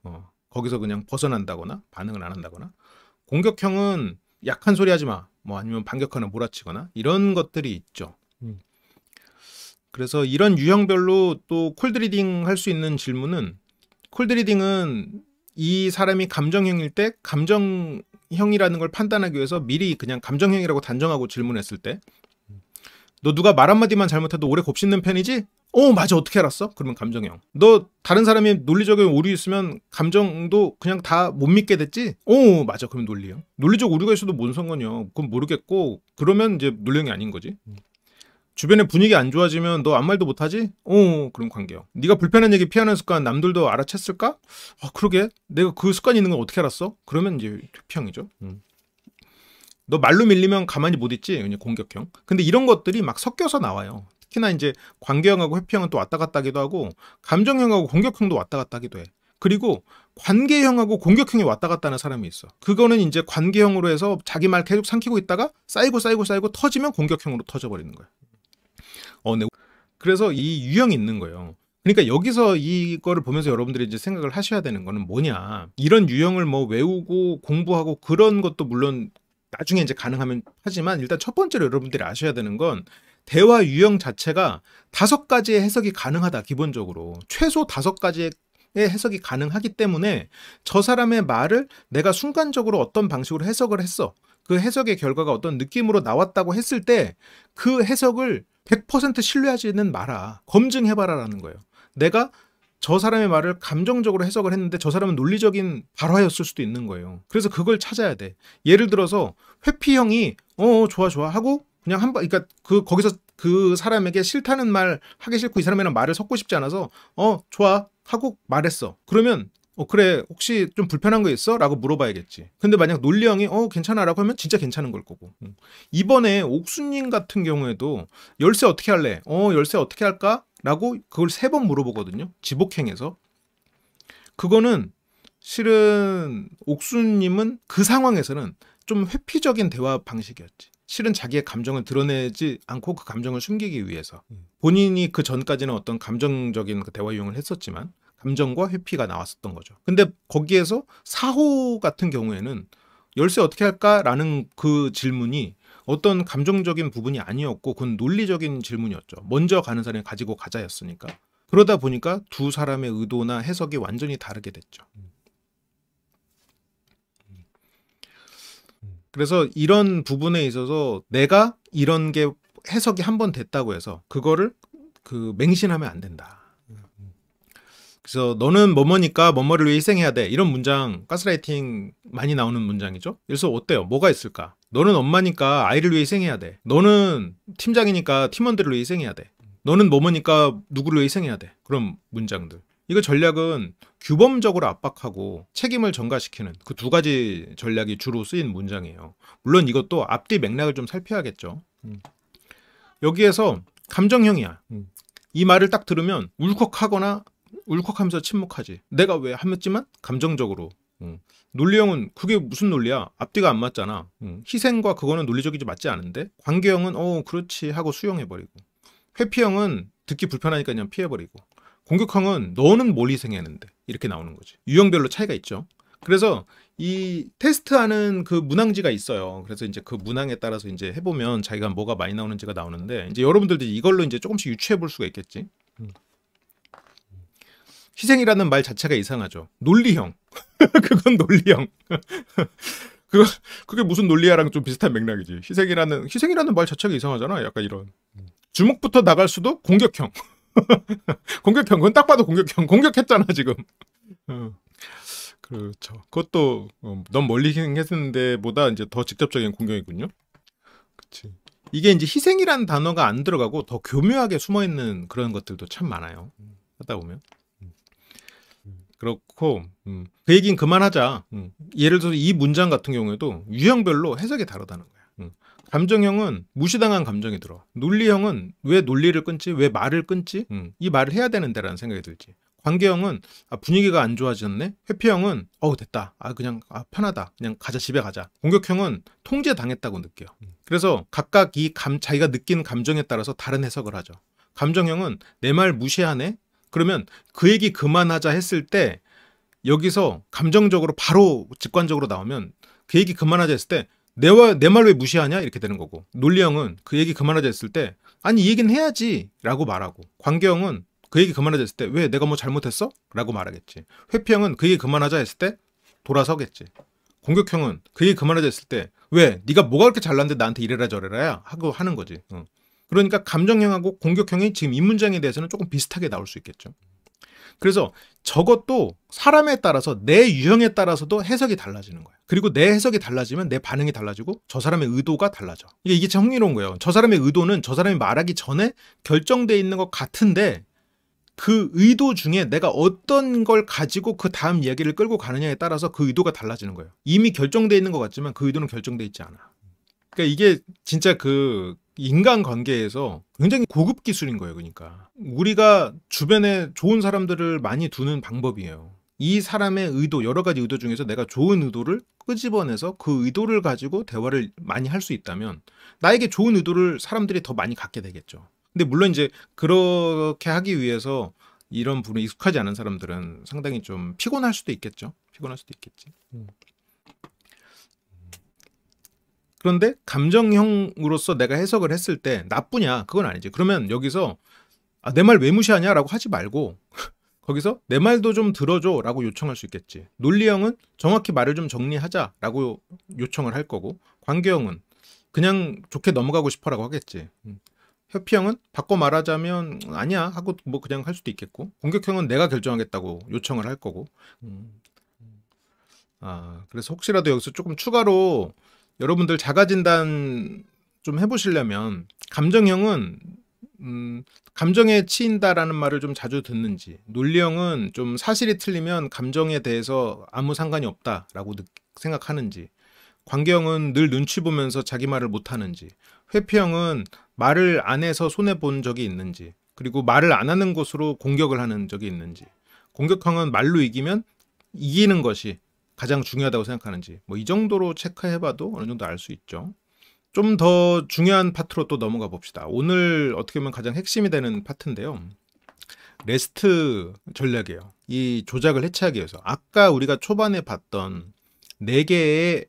거기서 그냥 벗어난다거나 반응을 안 한다거나. 공격형은 약한 소리 하지 마. 뭐 아니면 반격하거나 몰아치거나 이런 것들이 있죠. 그래서 이런 유형별로 또 콜드리딩 할 수 있는 질문은 콜드리딩은 이 사람이 감정형일 때 감정형이라는 걸 판단하기 위해서 미리 그냥 감정형이라고 단정하고 질문했을 때 너 누가 말 한마디만 잘못해도 오래 곱씹는 편이지? 맞아 어떻게 알았어? 그러면 감정형. 너 다른 사람이 논리적인 오류 있으면 감정도 그냥 다 못 믿게 됐지? 맞아 그러면 논리형. 논리적 오류가 있어도 뭔 상관이야. 그건 모르겠고 그러면 이제 논리형이 아닌 거지. 주변에 분위기 안 좋아지면 너 아무 말도 못하지? 그럼 관계형. 네가 불편한 얘기 피하는 습관 남들도 알아챘을까? 그러게 내가 그 습관이 있는 걸 어떻게 알았어? 그러면 이제 회피형이죠. 너 말로 밀리면 가만히 못 있지? 공격형. 근데 이런 것들이 막 섞여서 나와요. 특히나 이제 관계형하고 회피형은 또 왔다 갔다 하기도 하고 감정형하고 공격형도 왔다 갔다 하기도 해. 그리고 관계형하고 공격형이 왔다 갔다 하는 사람이 있어. 그거는 이제 관계형으로 해서 자기 말 계속 삼키고 있다가 쌓이고 터지면 공격형으로 터져버리는 거야. 네. 그래서 이 유형이 있는 거예요. 그러니까 여기서 이거를 보면서 여러분들이 이제 생각을 하셔야 되는 거는 뭐냐. 이런 유형을 뭐 외우고 공부하고 그런 것도 물론 나중에 이제 가능하면 하지만 일단 첫 번째로 여러분들이 아셔야 되는 건 대화 유형 자체가 5가지의 해석이 가능하다. 기본적으로. 최소 5가지의 해석이 가능하기 때문에 저 사람의 말을 내가 순간적으로 어떤 방식으로 해석을 했어. 그 해석의 결과가 어떤 느낌으로 나왔다고 했을 때 그 해석을 100% 신뢰하지는 마라. 검증해봐라라는 거예요. 내가 저 사람의 말을 감정적으로 해석을 했는데 저 사람은 논리적인 발화였을 수도 있는 거예요. 그래서 그걸 찾아야 돼. 예를 들어서 회피형이 좋아 하고 그냥 그러니까 거기서 그 사람에게 싫다는 말 하기 싫고 이 사람이랑 말을 섞고 싶지 않아서 좋아 하고 말했어. 그러면 그래 혹시 좀 불편한 거 있어? 라고 물어봐야겠지. 근데 만약 논리형이 괜찮아 라고 하면 진짜 괜찮은 걸 거고. 이번에 옥수님 같은 경우에도 열쇠 어떻게 할래? 열쇠 어떻게 할까? 라고 그걸 3번 물어보거든요. 지복행에서. 그거는 실은 옥수님은 그 상황에서는 좀 회피적인 대화 방식이었지. 실은 자기의 감정을 드러내지 않고 그 감정을 숨기기 위해서 본인이 그 전까지는 어떤 감정적인 그 대화 유형을 했었지만 감정과 회피가 나왔었던 거죠. 근데 거기에서 사호 같은 경우에는 열쇠 어떻게 할까라는 그 질문이 어떤 감정적인 부분이 아니었고 그건 논리적인 질문이었죠. 먼저 가는 사람이 가지고 가자였으니까. 그러다 보니까 두 사람의 의도나 해석이 완전히 다르게 됐죠. 그래서 이런 부분에 있어서 내가 이런 게 해석이 한 번 됐다고 해서 그거를 맹신하면 안 된다. 그래서 너는 뭐뭐니까 뭐뭐를 위해 희생해야 돼. 이런 문장 가스라이팅 많이 나오는 문장이죠. 그래서 어때요? 뭐가 있을까? 너는 엄마니까 아이를 위해 희생해야 돼. 너는 팀장이니까 팀원들을 위해 희생해야 돼. 너는 뭐뭐니까 누구를 위해 희생해야 돼. 그런 문장들. 이거 전략은 규범적으로 압박하고 책임을 전가시키는 그 두 가지 전략이 주로 쓰인 문장이에요. 물론 이것도 앞뒤 맥락을 좀 살펴야겠죠. 여기에서 감정형이야. 이 말을 딱 들으면 울컥하거나 울컥하면서 침묵하지. 내가 왜 하였지만 감정적으로. 논리형은 그게 무슨 논리야? 앞뒤가 안 맞잖아. 희생과 그거는 논리적이지 맞지 않은데 관계형은 그렇지 하고 수용해버리고 회피형은 듣기 불편하니까 그냥 피해버리고 공격형은 너는 뭘 희생했는데 이렇게 나오는 거지. 유형별로 차이가 있죠. 그래서 이 테스트하는 그 문항지가 있어요. 그래서 이제 그 문항에 따라서 이제 해보면 자기가 뭐가 많이 나오는지가 나오는데 이제 여러분들도 이걸로 이제 조금씩 유추해 볼 수가 있겠지. 희생이라는 말 자체가 이상하죠. 논리형. 그건 논리형. 그게 무슨 논리야랑 좀 비슷한 맥락이지. 희생이라는 말 자체가 이상하잖아. 약간 이런. 주먹부터 나갈 수도 공격형. 공격형. 그건 딱 봐도 공격형. 공격했잖아 지금. 그렇죠. 그것도 넌 멀리 희생했는데 보다 이제 더 직접적인 공격이군요. 그치. 이게 이제 희생이라는 단어가 안 들어가고 더 교묘하게 숨어 있는 그런 것들도 참 많아요. 하다 보면. 그렇고 그 얘기는 그만하자. 예를 들어서 이 문장 같은 경우에도 유형별로 해석이 다르다는 거야. 감정형은 무시당한 감정이 들어. 논리형은 왜 논리를 끊지? 왜 말을 끊지? 이 말을 해야 되는데라는 생각이 들지. 관계형은 분위기가 안 좋아졌네. 회피형은 됐다. 그냥 편하다. 그냥 가자, 집에 가자. 공격형은 통제당했다고 느껴. 그래서 각각 자기가 느낀 감정에 따라서 다른 해석을 하죠. 감정형은 내 말 무시하네. 그러면 그 얘기 그만하자 했을 때 여기서 감정적으로 바로 직관적으로 나오면 그 얘기 그만하자 했을 때 내 말 왜 무시하냐 이렇게 되는 거고, 논리형은 그 얘기 그만하자 했을 때 아니 이 얘기는 해야지 라고 말하고, 관계형은 그 얘기 그만하자 했을 때 왜 내가 뭐 잘못했어? 라고 말하겠지. 회피형은 그 얘기 그만하자 했을 때 돌아서겠지. 공격형은 그 얘기 그만하자 했을 때 왜 네가 뭐가 그렇게 잘났는데 나한테 이래라 저래라 하고 하는 거지. 그러니까 감정형하고 공격형이 지금 이 문장에 대해서는 조금 비슷하게 나올 수 있겠죠. 그래서 저것도 사람에 따라서 내 유형에 따라서도 해석이 달라지는 거예요. 그리고 내 해석이 달라지면 내 반응이 달라지고 저 사람의 의도가 달라져. 이게 참 흥미로운 거예요. 저 사람의 의도는 저 사람이 말하기 전에 결정되어 있는 것 같은데 그 의도 중에 내가 어떤 걸 가지고 그 다음 이야기를 끌고 가느냐에 따라서 그 의도가 달라지는 거예요. 이미 결정되어 있는 것 같지만 그 의도는 결정되어 있지 않아. 그러니까 이게 진짜 그 인간관계에서 굉장히 고급 기술인 거예요. 그러니까 우리가 주변에 좋은 사람들을 많이 두는 방법이에요. 이 사람의 의도, 여러 가지 의도 중에서 내가 좋은 의도를 끄집어내서 그 의도를 가지고 대화를 많이 할 수 있다면 나에게 좋은 의도를 사람들이 더 많이 갖게 되겠죠. 근데 물론 이제 그렇게 하기 위해서 이런 부분에 익숙하지 않은 사람들은 상당히 좀 피곤할 수도 있겠죠. 피곤할 수도 있겠지. 그런데 감정형으로서 내가 해석을 했을 때 나쁘냐? 그건 아니지. 그러면 여기서 내 말 왜 무시하냐? 라고 하지 말고 거기서 내 말도 좀 들어줘 라고 요청할 수 있겠지. 논리형은 정확히 말을 좀 정리하자 라고 요청을 할 거고, 관계형은 그냥 좋게 넘어가고 싶어 라고 하겠지. 회피형은 바꿔 말하자면 아니야 하고 뭐 그냥 할 수도 있겠고, 공격형은 내가 결정하겠다고 요청을 할 거고. 그래서 혹시라도 여기서 조금 추가로 여러분들 자가진단 좀 해보시려면 감정형은 감정에 치인다라는 말을 좀 자주 듣는지, 논리형은 좀 사실이 틀리면 감정에 대해서 아무 상관이 없다라고 생각하는지, 관계형은 늘 눈치 보면서 자기 말을 못하는지, 회피형은 말을 안 해서 손해본 적이 있는지, 그리고 말을 안 하는 것으로 공격을 하는 적이 있는지, 공격형은 말로 이기면 이기는 것이 가장 중요하다고 생각하는지, 뭐 이 정도로 체크해봐도 어느 정도 알 수 있죠. 좀 더 중요한 파트로 또 넘어가 봅시다. 오늘 어떻게 보면 가장 핵심이 되는 파트인데요. 레스트 전략이에요. 이 조작을 해체하기 위해서. 아까 우리가 초반에 봤던 4개의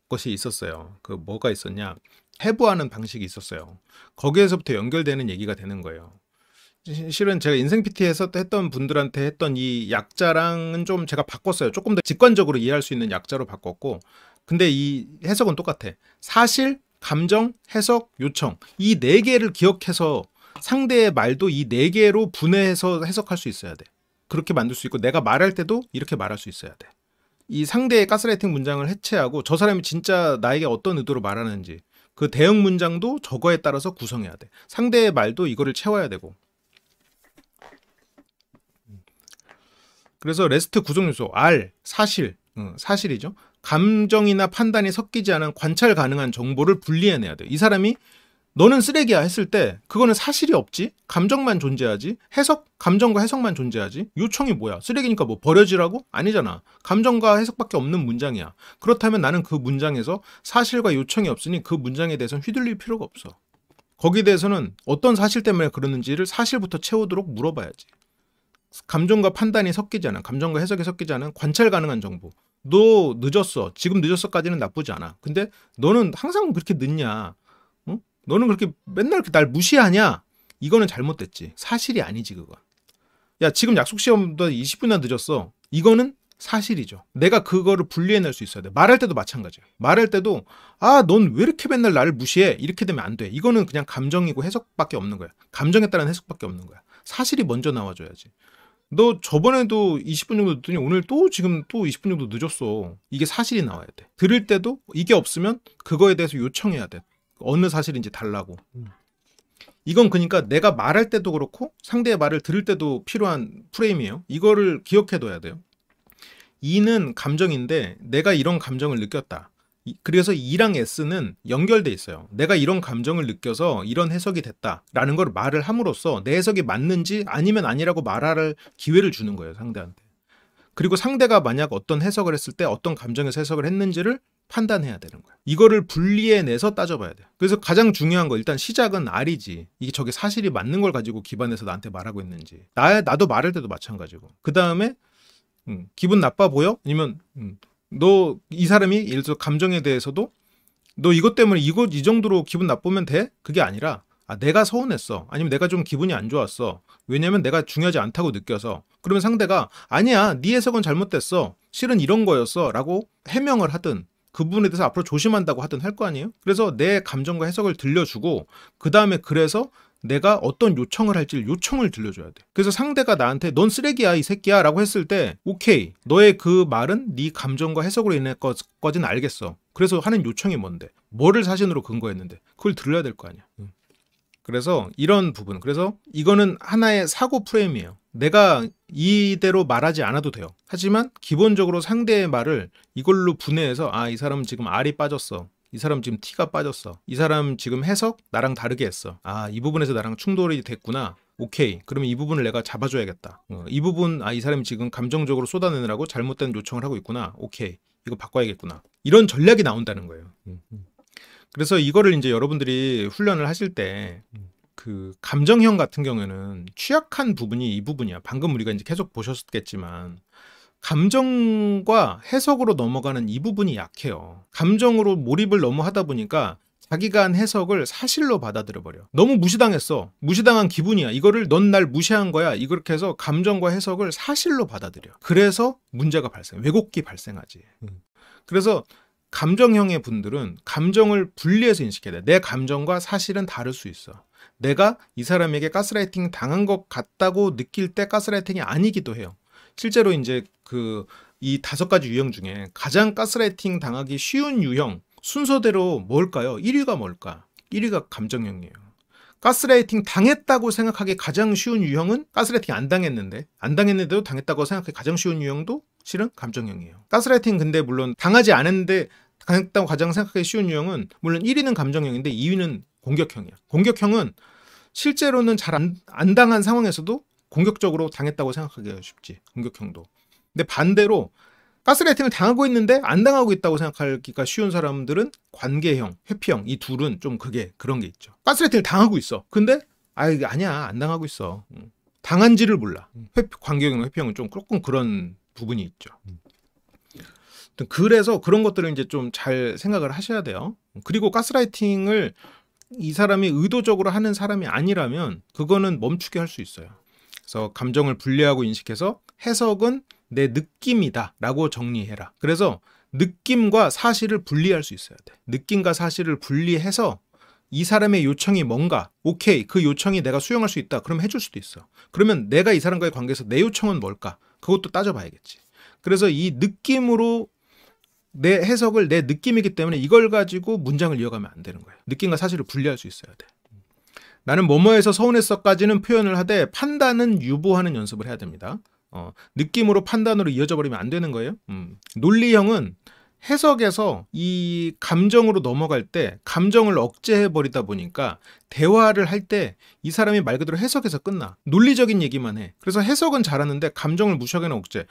것이 있었어요. 그 뭐가 있었냐? 해부하는 방식이 있었어요. 거기에서부터 연결되는 얘기가 되는 거예요. 실은 제가 인생 PT에서 했던 분들한테 했던 이 약자랑은 좀 제가 바꿨어요. 조금 더 직관적으로 이해할 수 있는 약자로 바꿨고, 근데 이 해석은 똑같아. 사실, 감정, 해석, 요청, 이 4개를 기억해서 상대의 말도 이 4개로 분해해서 해석할 수 있어야 돼. 그렇게 만들 수 있고, 내가 말할 때도 이렇게 말할 수 있어야 돼. 이 상대의 가스라이팅 문장을 해체하고 저 사람이 진짜 나에게 어떤 의도로 말하는지, 그 대응 문장도 저거에 따라서 구성해야 돼. 상대의 말도 이거를 채워야 되고. 그래서 레스트 구성 요소 R, 사실, 사실이죠. 감정이나 판단이 섞이지 않은 관찰 가능한 정보를 분리해내야 돼요. 이 사람이 너는 쓰레기야 했을 때 그거는 사실이 없지, 감정만 존재하지, 감정과 해석만 존재하지. 요청이 뭐야? 쓰레기니까 뭐 버려지라고? 아니잖아. 감정과 해석밖에 없는 문장이야. 그렇다면 나는 그 문장에서 사실과 요청이 없으니 그 문장에 대해서는 휘둘릴 필요가 없어. 거기에 대해서는 어떤 사실 때문에 그러는지를 사실부터 채우도록 물어봐야지. 감정과 판단이 섞이지 않아, 감정과 해석이 섞이지 않은 관찰 가능한 정보. 너 늦었어. 지금 늦었어까지는 나쁘지 않아. 근데 너는 항상 그렇게 늦냐? 응? 너는 그렇게 맨날 날 무시하냐? 이거는 잘못됐지. 사실이 아니지 그건. 야, 지금 약속 시간보다 20분이나 늦었어. 이거는 사실이죠. 내가 그거를 분리해낼 수 있어야 돼. 말할 때도 마찬가지야. 말할 때도 넌 왜 이렇게 맨날 나를 무시해? 이렇게 되면 안 돼. 이거는 그냥 감정이고 해석밖에 없는 거야. 감정에 따른 해석밖에 없는 거야. 사실이 먼저 나와줘야지. 너 저번에도 20분 정도 늦더니 오늘 지금 또 20분 정도 늦었어. 이게 사실이 나와야 돼. 들을 때도 이게 없으면 그거에 대해서 요청해야 돼. 어느 사실인지 달라고. 이건 그러니까 내가 말할 때도 그렇고 상대의 말을 들을 때도 필요한 프레임이에요. 이거를 기억해둬야 돼요. E는 감정인데 내가 이런 감정을 느꼈다. 그래서 E랑 S는 연결돼 있어요. 내가 이런 감정을 느껴서 이런 해석이 됐다라는 걸 말을 함으로써 내 해석이 맞는지 아니면 아니라고 말할 기회를 주는 거예요, 상대한테. 그리고 상대가 만약 어떤 해석을 했을 때 어떤 감정에서 해석을 했는지를 판단해야 되는 거예요. 이거를 분리해내서 따져봐야 돼요. 그래서 가장 중요한 거, 일단 시작은 R이지. 이게 저게 사실이 맞는 걸 가지고 기반해서 나한테 말하고 있는지. 나도 말할 때도 마찬가지고. 그 다음에 기분 나빠 보여? 아니면 너 이 사람이 예를 들어 감정에 대해서도 너 이것 때문에 이 정도로 기분 나쁘면 돼? 그게 아니라 내가 서운했어. 아니면 내가 좀 기분이 안 좋았어. 왜냐면 내가 중요하지 않다고 느껴서. 그러면 상대가 아니야, 네 해석은 잘못됐어. 실은 이런 거였어. 라고 해명을 하든 그 부분에 대해서 앞으로 조심한다고 하든 할 거 아니에요? 그래서 내 감정과 해석을 들려주고 그 다음에 그래서 내가 어떤 요청을 할지 요청을 들려줘야 돼. 그래서 상대가 나한테 넌 쓰레기야 이 새끼야 라고 했을 때 오케이, 너의 그 말은 네 감정과 해석으로 인해 거진 알겠어. 그래서 하는 요청이 뭔데? 뭐를 사실으로 근거했는데? 그걸 들려야 될 거 아니야. 그래서 이런 부분, 그래서 이거는 하나의 사고 프레임이에요. 내가 이대로 말하지 않아도 돼요. 하지만 기본적으로 상대의 말을 이걸로 분해해서 이 사람은 지금 R이 빠졌어. 이 사람 지금 T가 빠졌어. 이 사람 지금 해석 나랑 다르게 했어. 이 부분에서 나랑 충돌이 됐구나. 오케이. 그러면 이 부분을 내가 잡아줘야겠다. 이 부분, 이 사람이 지금 감정적으로 쏟아내느라고 잘못된 요청을 하고 있구나. 오케이. 이거 바꿔야겠구나. 이런 전략이 나온다는 거예요. 그래서 이거를 이제 여러분들이 훈련을 하실 때 그 감정형 같은 경우에는 취약한 부분이 이 부분이야. 방금 우리가 이제 계속 보셨겠지만 감정과 해석으로 넘어가는 이 부분이 약해요. 감정으로 몰입을 너무 하다 보니까 자기가 한 해석을 사실로 받아들여 버려. 너무 무시당했어. 무시당한 기분이야. 이거를 넌 날 무시한 거야. 이렇게 해서 감정과 해석을 사실로 받아들여. 그래서 문제가 왜곡이 발생하지. 그래서 감정형의 분들은 감정을 분리해서 인식해야 돼. 내 감정과 사실은 다를 수 있어. 내가 이 사람에게 가스라이팅 당한 것 같다고 느낄 때 가스라이팅이 아니기도 해요. 실제로 이제 이 5가지 유형 중에 가장 가스라이팅 당하기 쉬운 유형 순서대로 뭘까요? 1위가 뭘까? 1위가 감정형이에요. 가스라이팅 당했다고 생각하기 가장 쉬운 유형은 가스라이팅 안 당했는데도 당했다고 생각하기 가장 쉬운 유형도 실은 감정형이에요. 가스라이팅 근데 물론 당하지 않았는데 당했다고 가장 생각하기 쉬운 유형은 물론 1위는 감정형인데 2위는 공격형이야. 공격형은 실제로는 잘 안 당한 상황에서도 공격적으로 당했다고 생각하기가 쉽지. 공격형도. 근데 반대로 가스라이팅을 당하고 있는데 안 당하고 있다고 생각하기가 쉬운 사람들은 관계형, 회피형 이 둘은 좀 그런 게 있죠. 가스라이팅을 당하고 있어. 근데 아니야 안 당하고 있어. 당한지를 몰라. 관계형이나 회피형은 좀 조금 그런 부분이 있죠. 그래서 그런 것들을 이제 좀 잘 생각을 하셔야 돼요. 그리고 가스라이팅을 이 사람이 의도적으로 하는 사람이 아니라면 그거는 멈추게 할 수 있어요. 그래서 감정을 분리하고 인식해서 해석은 내 느낌이다 라고 정리해라. 그래서 느낌과 사실을 분리할 수 있어야 돼. 느낌과 사실을 분리해서 이 사람의 요청이 뭔가, 오케이, 그 요청이 내가 수용할 수 있다. 그럼 해줄 수도 있어. 그러면 내가 이 사람과의 관계에서 내 요청은 뭘까? 그것도 따져봐야겠지. 그래서 이 느낌으로 내 해석을 내 느낌이기 때문에 이걸 가지고 문장을 이어가면 안 되는 거예요. 느낌과 사실을 분리할 수 있어야 돼. 나는 뭐뭐해서 서운했어까지는 표현을 하되 판단은 유보하는 연습을 해야 됩니다. 느낌으로 판단으로 이어져 버리면 안 되는 거예요. 논리형은 해석에서 이 감정으로 넘어갈 때 감정을 억제해 버리다 보니까 대화를 할 때 이 사람이 말 그대로 해석해서 끝나. 논리적인 얘기만 해. 그래서 해석은 잘하는데 감정을 무시하게는 억제.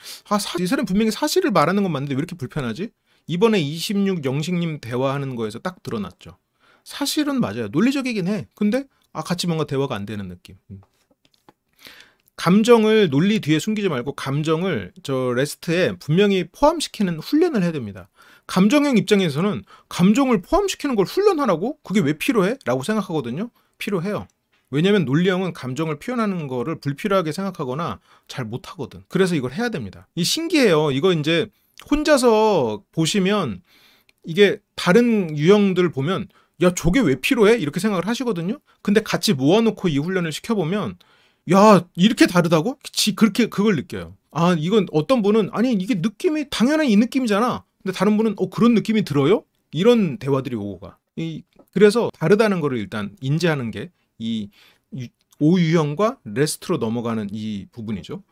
이 사람 분명히 사실을 말하는 건 맞는데 왜 이렇게 불편하지? 이번에 26 영식님 대화하는 거에서 딱 드러났죠. 사실은 맞아요. 논리적이긴 해. 근데 같이 뭔가 대화가 안 되는 느낌. 감정을 논리 뒤에 숨기지 말고 감정을 저 레스트에 분명히 포함시키는 훈련을 해야 됩니다. 감정형 입장에서는 감정을 포함시키는 걸 훈련하라고? 그게 왜 필요해? 라고 생각하거든요. 필요해요. 왜냐면 논리형은 감정을 표현하는 거를 불필요하게 생각하거나 잘 못하거든. 그래서 이걸 해야 됩니다. 이 신기해요. 이거 이제 혼자서 보시면 이게 다른 유형들 보면 야 저게 왜 필요해? 이렇게 생각을 하시거든요. 근데 같이 모아놓고 이 훈련을 시켜보면 야 이렇게 다르다고? 그렇게 그걸 느껴요. 이건 어떤 분은 아니 이게 느낌이 당연한 이 느낌이잖아. 근데 다른 분은 그런 느낌이 들어요? 이런 대화들이 오고 가. 그래서 다르다는 거를 일단 인지하는 게 이 O유형과 레스트로 넘어가는 이 부분이죠.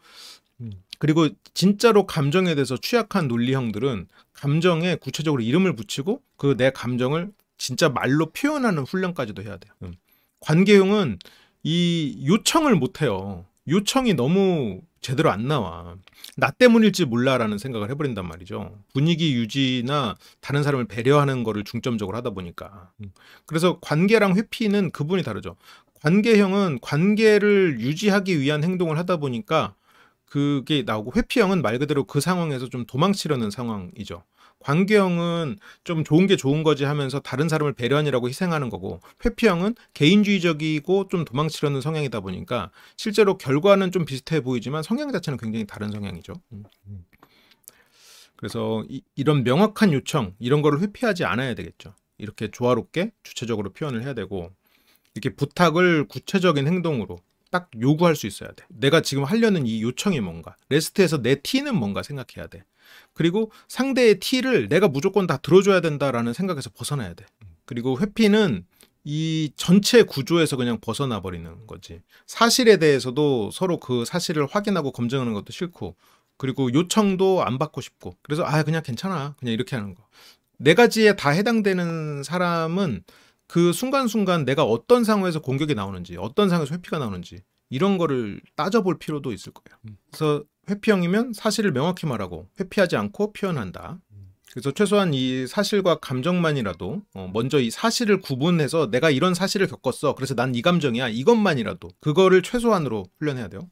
그리고 진짜로 감정에 대해서 취약한 논리형들은 감정에 구체적으로 이름을 붙이고 그 내 감정을 진짜 말로 표현하는 훈련까지도 해야 돼요. 관계형은 이 요청을 못해요. 요청이 너무 제대로 안 나와. 나 때문일지 몰라라는 생각을 해버린단 말이죠. 분위기 유지나 다른 사람을 배려하는 거를 중점적으로 하다 보니까. 그래서 관계랑 회피는 그분이 다르죠. 관계형은 관계를 유지하기 위한 행동을 하다 보니까 그게 나오고, 회피형은 말 그대로 그 상황에서 좀 도망치려는 상황이죠. 관계형은 좀 좋은 게 좋은 거지 하면서 다른 사람을 배려하느라고 희생하는 거고, 회피형은 개인주의적이고 좀 도망치려는 성향이다 보니까 실제로 결과는 좀 비슷해 보이지만 성향 자체는 굉장히 다른 성향이죠. 그래서 이런 명확한 요청, 이런 거를 회피하지 않아야 되겠죠. 이렇게 조화롭게 주체적으로 표현을 해야 되고, 이렇게 부탁을 구체적인 행동으로 딱 요구할 수 있어야 돼. 내가 지금 하려는 이 요청이 뭔가, 레스트에서 내 T는 뭔가 생각해야 돼. 그리고 상대의 T를 내가 무조건 다 들어줘야 된다라는 생각에서 벗어나야 돼. 그리고 회피는 이 전체 구조에서 그냥 벗어나 버리는 거지. 사실에 대해서도 서로 그 사실을 확인하고 검증하는 것도 싫고, 그리고 요청도 안 받고 싶고, 그래서 그냥 괜찮아, 그냥 이렇게 하는 거. 네 가지에 다 해당되는 사람은 그 순간순간 내가 어떤 상황에서 공격이 나오는지, 어떤 상황에서 회피가 나오는지 이런 거를 따져볼 필요도 있을 거예요. 그래서 회피형이면 사실을 명확히 말하고 회피하지 않고 표현한다. 그래서 최소한 이 사실과 감정만이라도 먼저 이 사실을 구분해서 내가 이런 사실을 겪었어, 그래서 난 이 감정이야, 이것만이라도 그거를 최소한으로 훈련해야 돼요.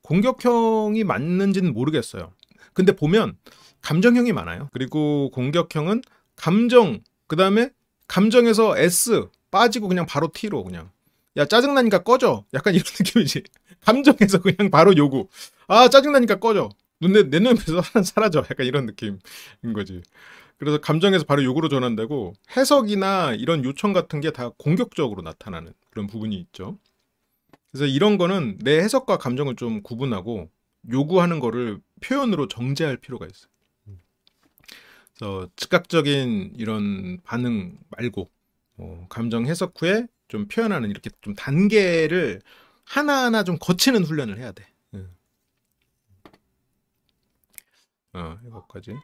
공격형이 맞는지는 모르겠어요. 근데 보면 감정형이 많아요. 그리고 공격형은 감정, 그 다음에 감정에서 S 빠지고 그냥 바로 T로 그냥 야 짜증나니까 꺼져, 약간 이런 느낌이지. 감정에서 그냥 바로 요구. 짜증나니까 꺼져, 내 눈앞에서 사라져, 약간 이런 느낌인 거지. 그래서 감정에서 바로 요구로 전환되고, 해석이나 이런 요청 같은 게 다 공격적으로 나타나는 그런 부분이 있죠. 그래서 이런 거는 내 해석과 감정을 좀 구분하고 요구하는 거를 표현으로 정제할 필요가 있어요. 그래서 즉각적인 이런 반응 말고 감정 해석 후에 좀 표현하는, 이렇게 좀 단계를 하나하나 좀 거치는 훈련을 해야 돼. 이것까지.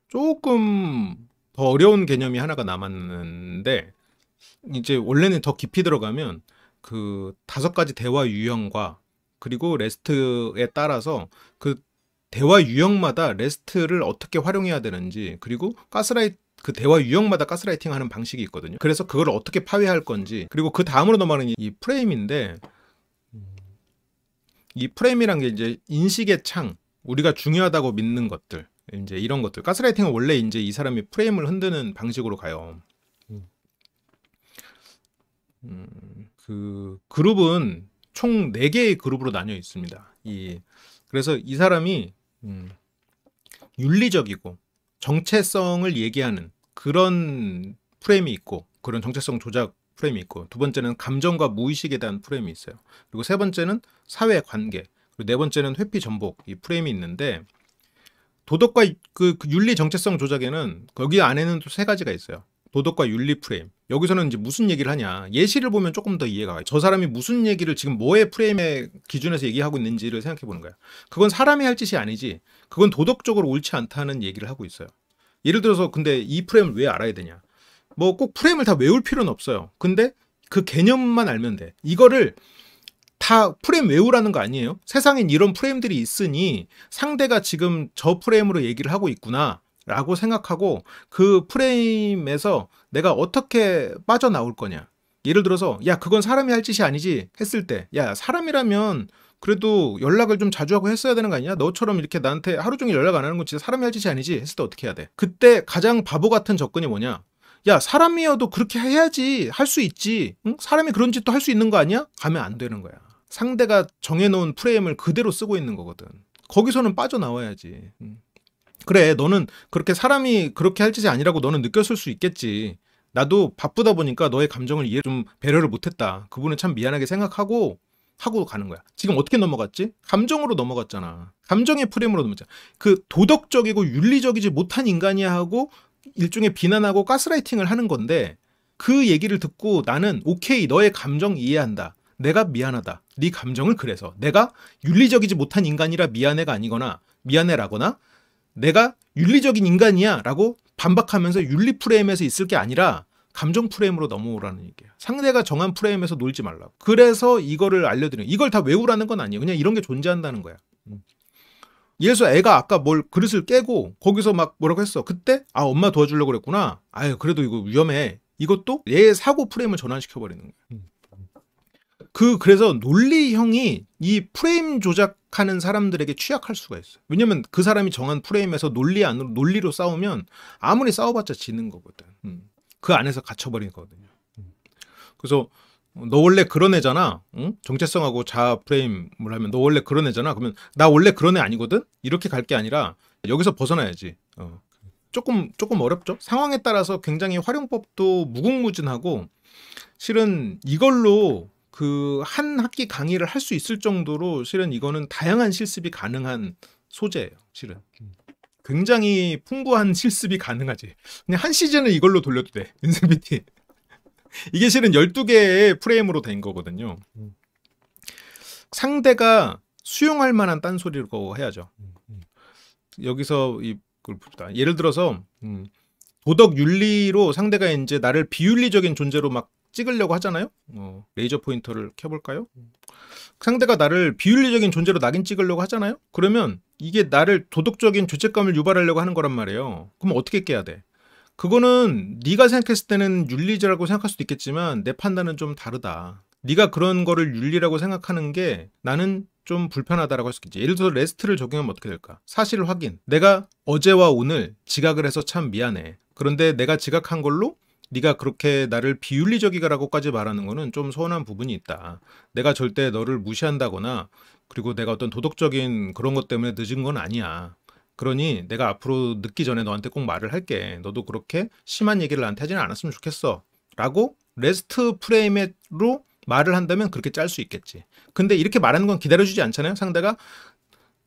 조금 더 어려운 개념이 하나가 남았는데, 이제 원래는 더 깊이 들어가면 그 5가지 대화 유형과 그리고 레스트에 따라서 그 대화 유형마다 레스트를 어떻게 활용해야 되는지, 그리고 그 대화 유형마다 가스라이팅 하는 방식이 있거든요. 그래서 그걸 어떻게 파괴할 건지, 그리고 그 다음으로 넘어가는 이 프레임인데, 이 프레임이란 게 이제 인식의 창, 우리가 중요하다고 믿는 것들, 이제 이런 것들. 가스라이팅은 원래 이제 이 사람이 프레임을 흔드는 방식으로 가요. 그 그룹은 총 4개의 그룹으로 나뉘어 있습니다. 그래서 이 사람이 윤리적이고 정체성을 얘기하는 그런 프레임이 있고, 그런 정체성 조작 프레임이 있고, 두 번째는 감정과 무의식에 대한 프레임이 있어요. 그리고 세 번째는 사회 관계, 그리고 네 번째는 회피 전복, 이 프레임이 있는데, 도덕과 그 윤리 정체성 조작에는 거기 안에는 또 3가지가 있어요. 도덕과 윤리 프레임. 여기서는 이제 무슨 얘기를 하냐, 예시를 보면 조금 더 이해가 가요. 저 사람이 무슨 얘기를 지금 뭐의 프레임의 기준에서 얘기하고 있는지를 생각해 보는 거야. 그건 사람이 할 짓이 아니지, 그건 도덕적으로 옳지 않다는 얘기를 하고 있어요. 예를 들어서 근데 이 프레임을 왜 알아야 되냐, 뭐 꼭 프레임을 다 외울 필요는 없어요. 근데 그 개념만 알면 돼. 이거를 다 프레임 외우라는 거 아니에요. 세상엔 이런 프레임들이 있으니 상대가 지금 저 프레임으로 얘기를 하고 있구나 라고 생각하고, 그 프레임에서 내가 어떻게 빠져나올 거냐. 예를 들어서 야, 그건 사람이 할 짓이 아니지 했을 때, 야, 사람이라면 그래도 연락을 좀 자주 하고 했어야 되는 거 아니야? 너처럼 이렇게 나한테 하루 종일 연락 안 하는 건 진짜 사람이 할 짓이 아니지 했을 때 어떻게 해야 돼? 그때 가장 바보 같은 접근이 뭐냐, 야, 사람이어도 그렇게 해야지, 할 수 있지, 응? 사람이 그런 짓도 할 수 있는 거 아니야? 가면 안 되는 거야. 상대가 정해놓은 프레임을 그대로 쓰고 있는 거거든. 거기서는 빠져나와야지. 그래, 너는 그렇게 사람이 그렇게 할 짓이 아니라고 너는 느꼈을 수 있겠지. 나도 바쁘다 보니까 너의 감정을 좀 배려를 못했다. 그분은 참 미안하게 생각하고 하고 가는 거야. 지금 어떻게 넘어갔지? 감정으로 넘어갔잖아. 감정의 프레임으로 넘어갔잖아. 그 도덕적이고 윤리적이지 못한 인간이야 하고 일종의 비난하고 가스라이팅을 하는 건데, 그 얘기를 듣고 나는 오케이, 너의 감정 이해한다. 내가 미안하다. 네 감정을, 그래서 내가 윤리적이지 못한 인간이라 미안해가 아니거나 미안해라거나 내가 윤리적인 인간이야 라고 반박하면서 윤리 프레임에서 있을 게 아니라 감정 프레임으로 넘어오라는 얘기야. 상대가 정한 프레임에서 놀지 말라고. 그래서 이거를 알려드리는, 이걸 다 외우라는 건 아니에요. 그냥 이런 게 존재한다는 거야. 예를 들어서 애가 아까 뭘 그릇을 깨고 거기서 막 뭐라고 했어. 그때 아, 엄마 도와주려고 그랬구나. 아유, 그래도 이거 위험해. 이것도 얘의 사고 프레임을 전환시켜버리는 거야. 그래서 논리형이 이 프레임 조작하는 사람들에게 취약할 수가 있어요. 왜냐면 그 사람이 정한 프레임에서 논리로 싸우면 아무리 싸워봤자 지는 거거든. 그 안에서 갇혀버린 거거든요. 그래서 너 원래 그런 애잖아. 응? 정체성하고 자아 프레임을 하면 너 원래 그런 애잖아. 그러면 나 원래 그런 애 아니거든? 이렇게 갈 게 아니라 여기서 벗어나야지. 조금 어렵죠? 상황에 따라서 굉장히 활용법도 무궁무진하고, 실은 이걸로 그 한 학기 강의를 할 수 있을 정도로 실은 이거는 다양한 실습이 가능한 소재예요. 실은 굉장히 풍부한 실습이 가능하지. 그냥 한 시즌을 이걸로 돌려도 돼. 인생 PT. 이게 실은 12개의 프레임으로 된 거거든요. 상대가 수용할 만한 딴소리라고 해야죠. 여기서 이걸 봅시다. 예를 들어서 도덕 윤리로 상대가 이제 나를 비윤리적인 존재로 막 찍으려고 하잖아요. 레이저 포인터를 켜볼까요? 상대가 나를 비윤리적인 존재로 낙인 찍으려고 하잖아요. 그러면 이게 나를 도덕적인 죄책감을 유발하려고 하는 거란 말이에요. 그럼 어떻게 깨야 돼? 그거는 네가 생각했을 때는 윤리라고 생각할 수도 있겠지만 내 판단은 좀 다르다. 네가 그런 거를 윤리라고 생각하는 게 나는 좀 불편하다라고 할 수 있겠지. 예를 들어서 레스트를 적용하면 어떻게 될까? 사실 확인. 내가 어제와 오늘 지각을 해서 참 미안해. 그런데 내가 지각한 걸로 네가 그렇게 나를 비윤리적이라고까지 말하는 거는 좀 서운한 부분이 있다. 내가 절대 너를 무시한다거나 그리고 내가 어떤 도덕적인 그런 것 때문에 늦은 건 아니야. 그러니 내가 앞으로 늦기 전에 너한테 꼭 말을 할게. 너도 그렇게 심한 얘기를 나한테 하지는 않았으면 좋겠어. 라고 레스트 프레임으로 말을 한다면 그렇게 짤 수 있겠지. 근데 이렇게 말하는 건 기다려주지 않잖아요. 상대가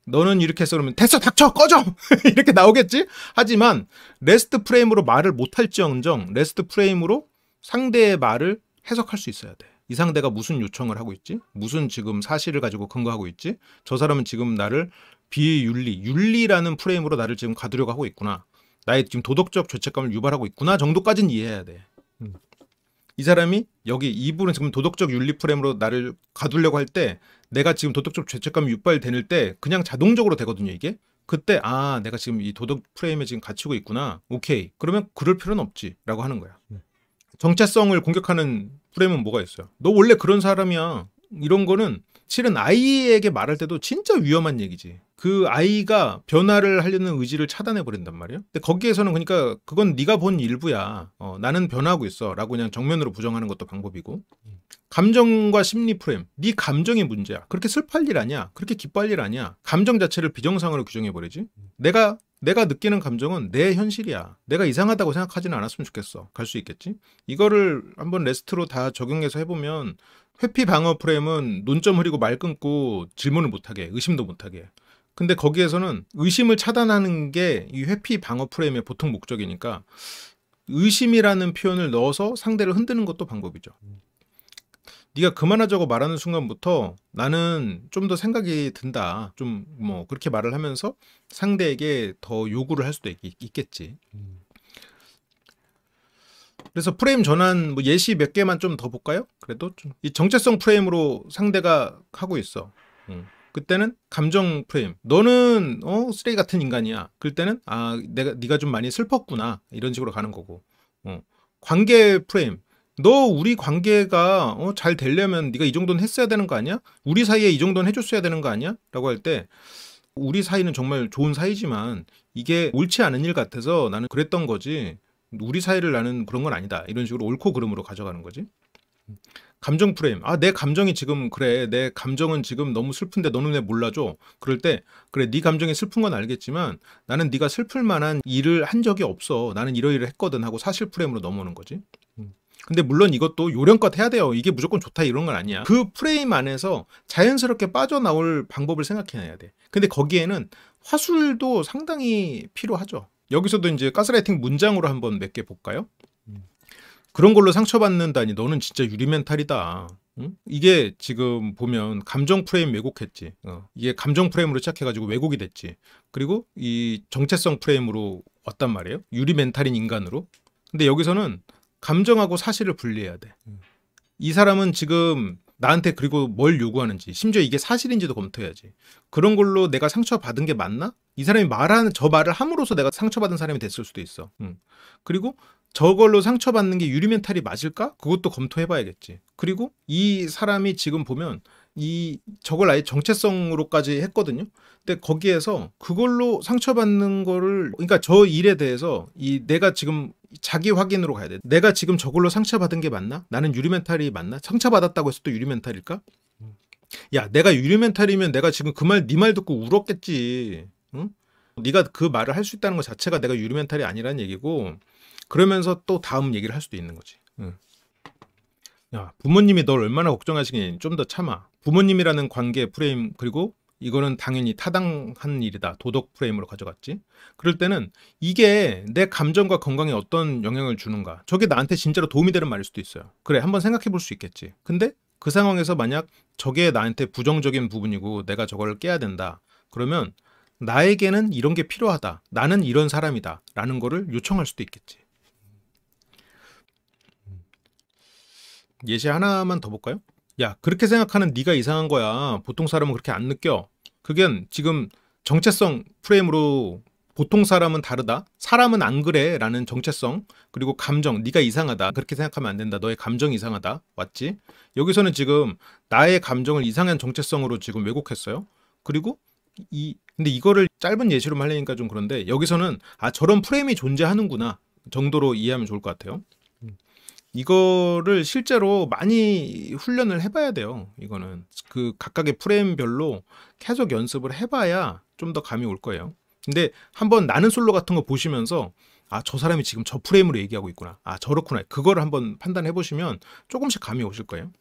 너는 이렇게 했어 그러면 됐어, 닥쳐, 꺼져 이렇게 나오겠지. 하지만 레스트 프레임으로 말을 못할지언정 레스트 프레임으로 상대의 말을 해석할 수 있어야 돼. 이 상대가 무슨 요청을 하고 있지? 무슨 지금 사실을 가지고 근거하고 있지? 저 사람은 지금 나를 윤리라는 프레임으로 나를 지금 가두려고 하고 있구나. 나의 지금 도덕적 죄책감을 유발하고 있구나 정도까지는 이해해야 돼. 이 사람이 여기 이분은 지금 도덕적 윤리 프레임으로 나를 가두려고 할 때 내가 지금 도덕적 죄책감이 유발될 때 그냥 자동적으로 되거든요, 이게. 그때 아, 내가 지금 이 도덕 프레임에 지금 갇히고 있구나. 오케이. 그러면 그럴 필요는 없지 라고 하는 거야. 정체성을 공격하는 프레임은 뭐가 있어요? 너 원래 그런 사람이야. 이런 거는 실은 아이에게 말할 때도 진짜 위험한 얘기지. 그 아이가 변화를 하려는 의지를 차단해 버린단 말이야. 근데 거기에서는 그러니까 그건 네가 본 일부야. 나는 변하고 있어라고 그냥 정면으로 부정하는 것도 방법이고. 감정과 심리 프레임. 네 감정이 문제야. 그렇게 슬퍼할 일 아니야. 그렇게 기뻐할 일 아니야. 감정 자체를 비정상으로 규정해 버리지. 내가 느끼는 감정은 내 현실이야. 내가 이상하다고 생각하지는 않았으면 좋겠어. 갈 수 있겠지? 이거를 한번 레스트로 다 적용해서 해보면 회피 방어 프레임은 논점 흐리고 말 끊고 질문을 못하게, 의심도 못하게. 근데 거기에서는 의심을 차단하는 게 이 회피 방어 프레임의 보통 목적이니까 의심이라는 표현을 넣어서 상대를 흔드는 것도 방법이죠. 네가 그만하자고 말하는 순간부터 나는 좀 더 생각이 든다. 좀 뭐 그렇게 말을 하면서 상대에게 더 요구를 할 수도 있겠지. 그래서 프레임 전환 뭐 예시 몇 개만 좀 더 볼까요? 그래도 좀 이 정체성 프레임으로 상대가 하고 있어. 그때는 감정 프레임. 너는 쓰레기 같은 인간이야. 그럴 때는 네가 좀 많이 슬펐구나. 이런 식으로 가는 거고. 관계 프레임. 너 우리 관계가 잘 되려면 네가 이 정도는 했어야 되는 거 아니야? 우리 사이에 이 정도는 해줬어야 되는 거 아니야? 라고 할 때 우리 사이는 정말 좋은 사이지만 이게 옳지 않은 일 같아서 나는 그랬던 거지. 우리 사이를 나는 그런 건 아니다. 이런 식으로 옳고 그름으로 가져가는 거지. 감정 프레임. 내 감정이 지금 그래. 내 감정은 지금 너무 슬픈데 너는 왜 몰라줘? 그럴 때 그래, 네 감정이 슬픈 건 알겠지만 나는 네가 슬플 만한 일을 한 적이 없어. 나는 이러이러 했거든 하고 사실 프레임으로 넘어오는 거지. 근데 물론 이것도 요령껏 해야 돼요. 이게 무조건 좋다 이런 건 아니야. 그 프레임 안에서 자연스럽게 빠져나올 방법을 생각해내야 돼. 근데 거기에는 화술도 상당히 필요하죠. 여기서도 이제 가스라이팅 문장으로 한번 몇 개 볼까요? 그런 걸로 상처받는다니 너는 진짜 유리멘탈이다. 응? 이게 지금 보면 감정 프레임 왜곡했지. 이게 감정 프레임으로 시작해가지고 왜곡이 됐지. 그리고 이 정체성 프레임으로 왔단 말이에요. 유리멘탈인 인간으로. 근데 여기서는 감정하고 사실을 분리해야 돼. 이 사람은 지금 나한테 그리고 뭘 요구하는지, 심지어 이게 사실인지도 검토해야지. 그런 걸로 내가 상처받은 게 맞나? 이 사람이 말하는 저 말을 함으로써 내가 상처받은 사람이 됐을 수도 있어. 그리고 저걸로 상처받는 게 유리멘탈이 맞을까? 그것도 검토해봐야겠지. 그리고 이 사람이 지금 보면 저걸 아예 정체성으로까지 했거든요. 근데 거기에서 그걸로 상처받는 거를, 그러니까 저 일에 대해서 내가 지금 자기 확인으로 가야 돼. 내가 지금 저걸로 상처받은 게 맞나? 나는 유리멘탈이 맞나? 상처받았다고 해서 또 유리멘탈일까? 야, 내가 유리멘탈이면 내가 지금 네 말 듣고 울었겠지. 응? 네가 그 말을 할 수 있다는 것 자체가 내가 유리멘탈이 아니라는 얘기고, 그러면서 또 다음 얘기를 할 수도 있는 거지. 야, 부모님이 널 얼마나 걱정하시겠니? 좀 더 참아. 부모님이라는 관계 프레임, 그리고 이거는 당연히 타당한 일이다. 도덕 프레임으로 가져갔지. 그럴 때는 이게 내 감정과 건강에 어떤 영향을 주는가. 저게 나한테 진짜로 도움이 되는 말일 수도 있어요. 그래, 한번 생각해 볼 수 있겠지. 근데 그 상황에서 만약 저게 나한테 부정적인 부분이고 내가 저걸 깨야 된다. 그러면 나에게는 이런 게 필요하다. 나는 이런 사람이다. 라는 거를 요청할 수도 있겠지. 예시 하나만 더 볼까요? 야, 그렇게 생각하는 네가 이상한 거야. 보통 사람은 그렇게 안 느껴. 그게 지금 정체성 프레임으로 보통 사람은 다르다. 사람은 안 그래. 라는 정체성. 그리고 감정. 네가 이상하다. 그렇게 생각하면 안 된다. 너의 감정이 이상하다. 왔지? 여기서는 지금 나의 감정을 이상한 정체성으로 지금 왜곡했어요. 그리고 근데 이거를 짧은 예시로 하려니까 좀 그런데 여기서는 저런 프레임이 존재하는구나 정도로 이해하면 좋을 것 같아요. 이거를 실제로 많이 훈련을 해봐야 돼요. 이거는 그 각각의 프레임별로 계속 연습을 해봐야 좀 더 감이 올 거예요. 근데 한번 나는 솔로 같은 거 보시면서 저 사람이 지금 저 프레임으로 얘기하고 있구나. 저렇구나. 그거를 한번 판단해 보시면 조금씩 감이 오실 거예요.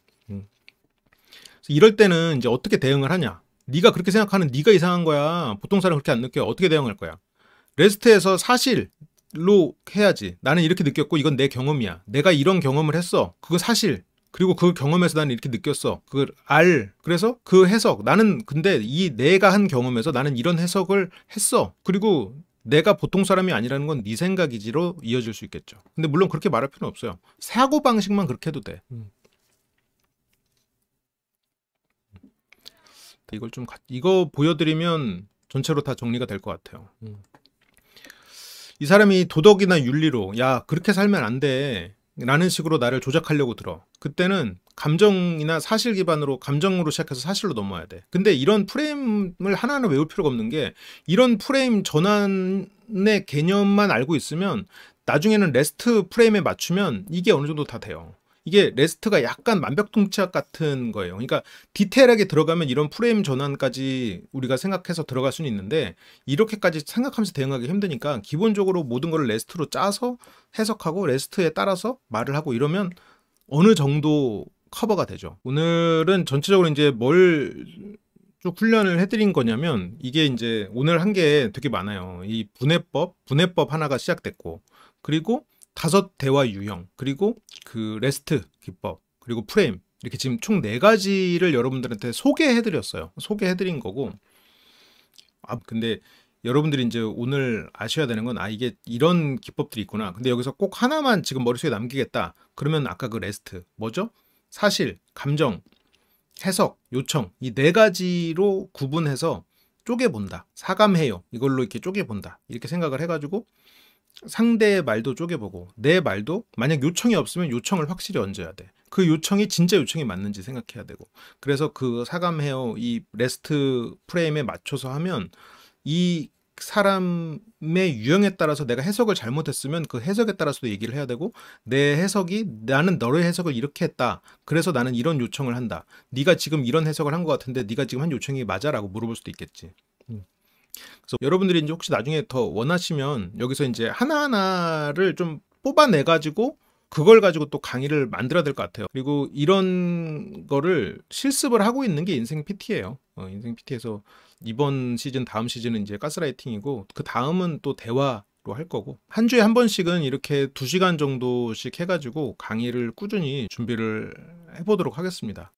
이럴 때는 이제 어떻게 대응을 하냐. 네가 그렇게 생각하는 네가 이상한 거야. 보통 사람 그렇게 안 느껴. 어떻게 대응할 거야? 레스트에서 사실로 해야지. 나는 이렇게 느꼈고 이건 내 경험이야. 내가 이런 경험을 했어. 그거 사실. 그리고 그 경험에서 나는 이렇게 느꼈어. 그걸 그래서 그 해석. 나는 근데 내가 한 경험에서 나는 이런 해석을 했어. 그리고 내가 보통 사람이 아니라는 건 네 생각이지로 이어질 수 있겠죠. 근데 물론 그렇게 말할 필요는 없어요. 사고방식만 그렇게 해도 돼. 이거 보여드리면 전체로 다 정리가 될 것 같아요. 이 사람이 도덕이나 윤리로 야, 그렇게 살면 안 돼. 라는 식으로 나를 조작하려고 들어. 그때는 감정이나 사실 기반으로 감정으로 시작해서 사실로 넘어야 돼. 근데 이런 프레임을 하나하나 외울 필요가 없는 게 이런 프레임 전환의 개념만 알고 있으면 나중에는 레스트 프레임에 맞추면 이게 어느 정도 다 돼요. 이게 레스트가 약간 만벽통치약 같은 거예요. 그러니까 디테일하게 들어가면 이런 프레임 전환까지 우리가 생각해서 들어갈 수는 있는데 이렇게까지 생각하면서 대응하기 힘드니까 기본적으로 모든 걸 레스트로 짜서 해석하고 레스트에 따라서 말을 하고 이러면 어느 정도 커버가 되죠. 오늘은 전체적으로 이제 뭘 쭉 훈련을 해드린 거냐면 이게 이제 오늘 한 게 되게 많아요. 이 분해법 하나가 시작됐고 그리고 다섯 대화 유형, 그리고 그 레스트 기법, 그리고 프레임 이렇게 지금 총 4가지를 여러분들한테 소개해드렸어요. 소개해드린 거고 근데 여러분들이 이제 오늘 아셔야 되는 건 이게 이런 기법들이 있구나. 근데 여기서 꼭 하나만 지금 머릿속에 남기겠다. 그러면 아까 그 레스트 뭐죠? 사실, 감정, 해석, 요청 이 4가지로 구분해서 쪼개본다. 사감해요. 이걸로 이렇게 쪼개본다. 이렇게 생각을 해가지고 상대의 말도 쪼개보고 내 말도 만약 요청이 없으면 요청을 확실히 얹어야 돼. 그 요청이 진짜 요청이 맞는지 생각해야 되고 그래서 그 사감해요 이 레스트 프레임에 맞춰서 하면 이 사람의 유형에 따라서 내가 해석을 잘못했으면 그 해석에 따라서도 얘기를 해야 되고 내 해석이 나는 너의 해석을 이렇게 했다. 그래서 나는 이런 요청을 한다. 네가 지금 이런 해석을 한 것 같은데 네가 지금 한 요청이 맞아라고 물어볼 수도 있겠지. 그래서 여러분들이 이제 혹시 나중에 더 원하시면 여기서 이제 하나하나를 좀 뽑아내 가지고 그걸 가지고 또 강의를 만들어야 될 것 같아요. 그리고 이런 거를 실습을 하고 있는 게 인생 PT예요. 인생 PT에서 이번 시즌 다음 시즌은 이제 가스라이팅이고 그 다음은 또 대화로 할 거고 한 주에 한 번씩은 이렇게 2시간 정도씩 해가지고 강의를 꾸준히 준비를 해보도록 하겠습니다.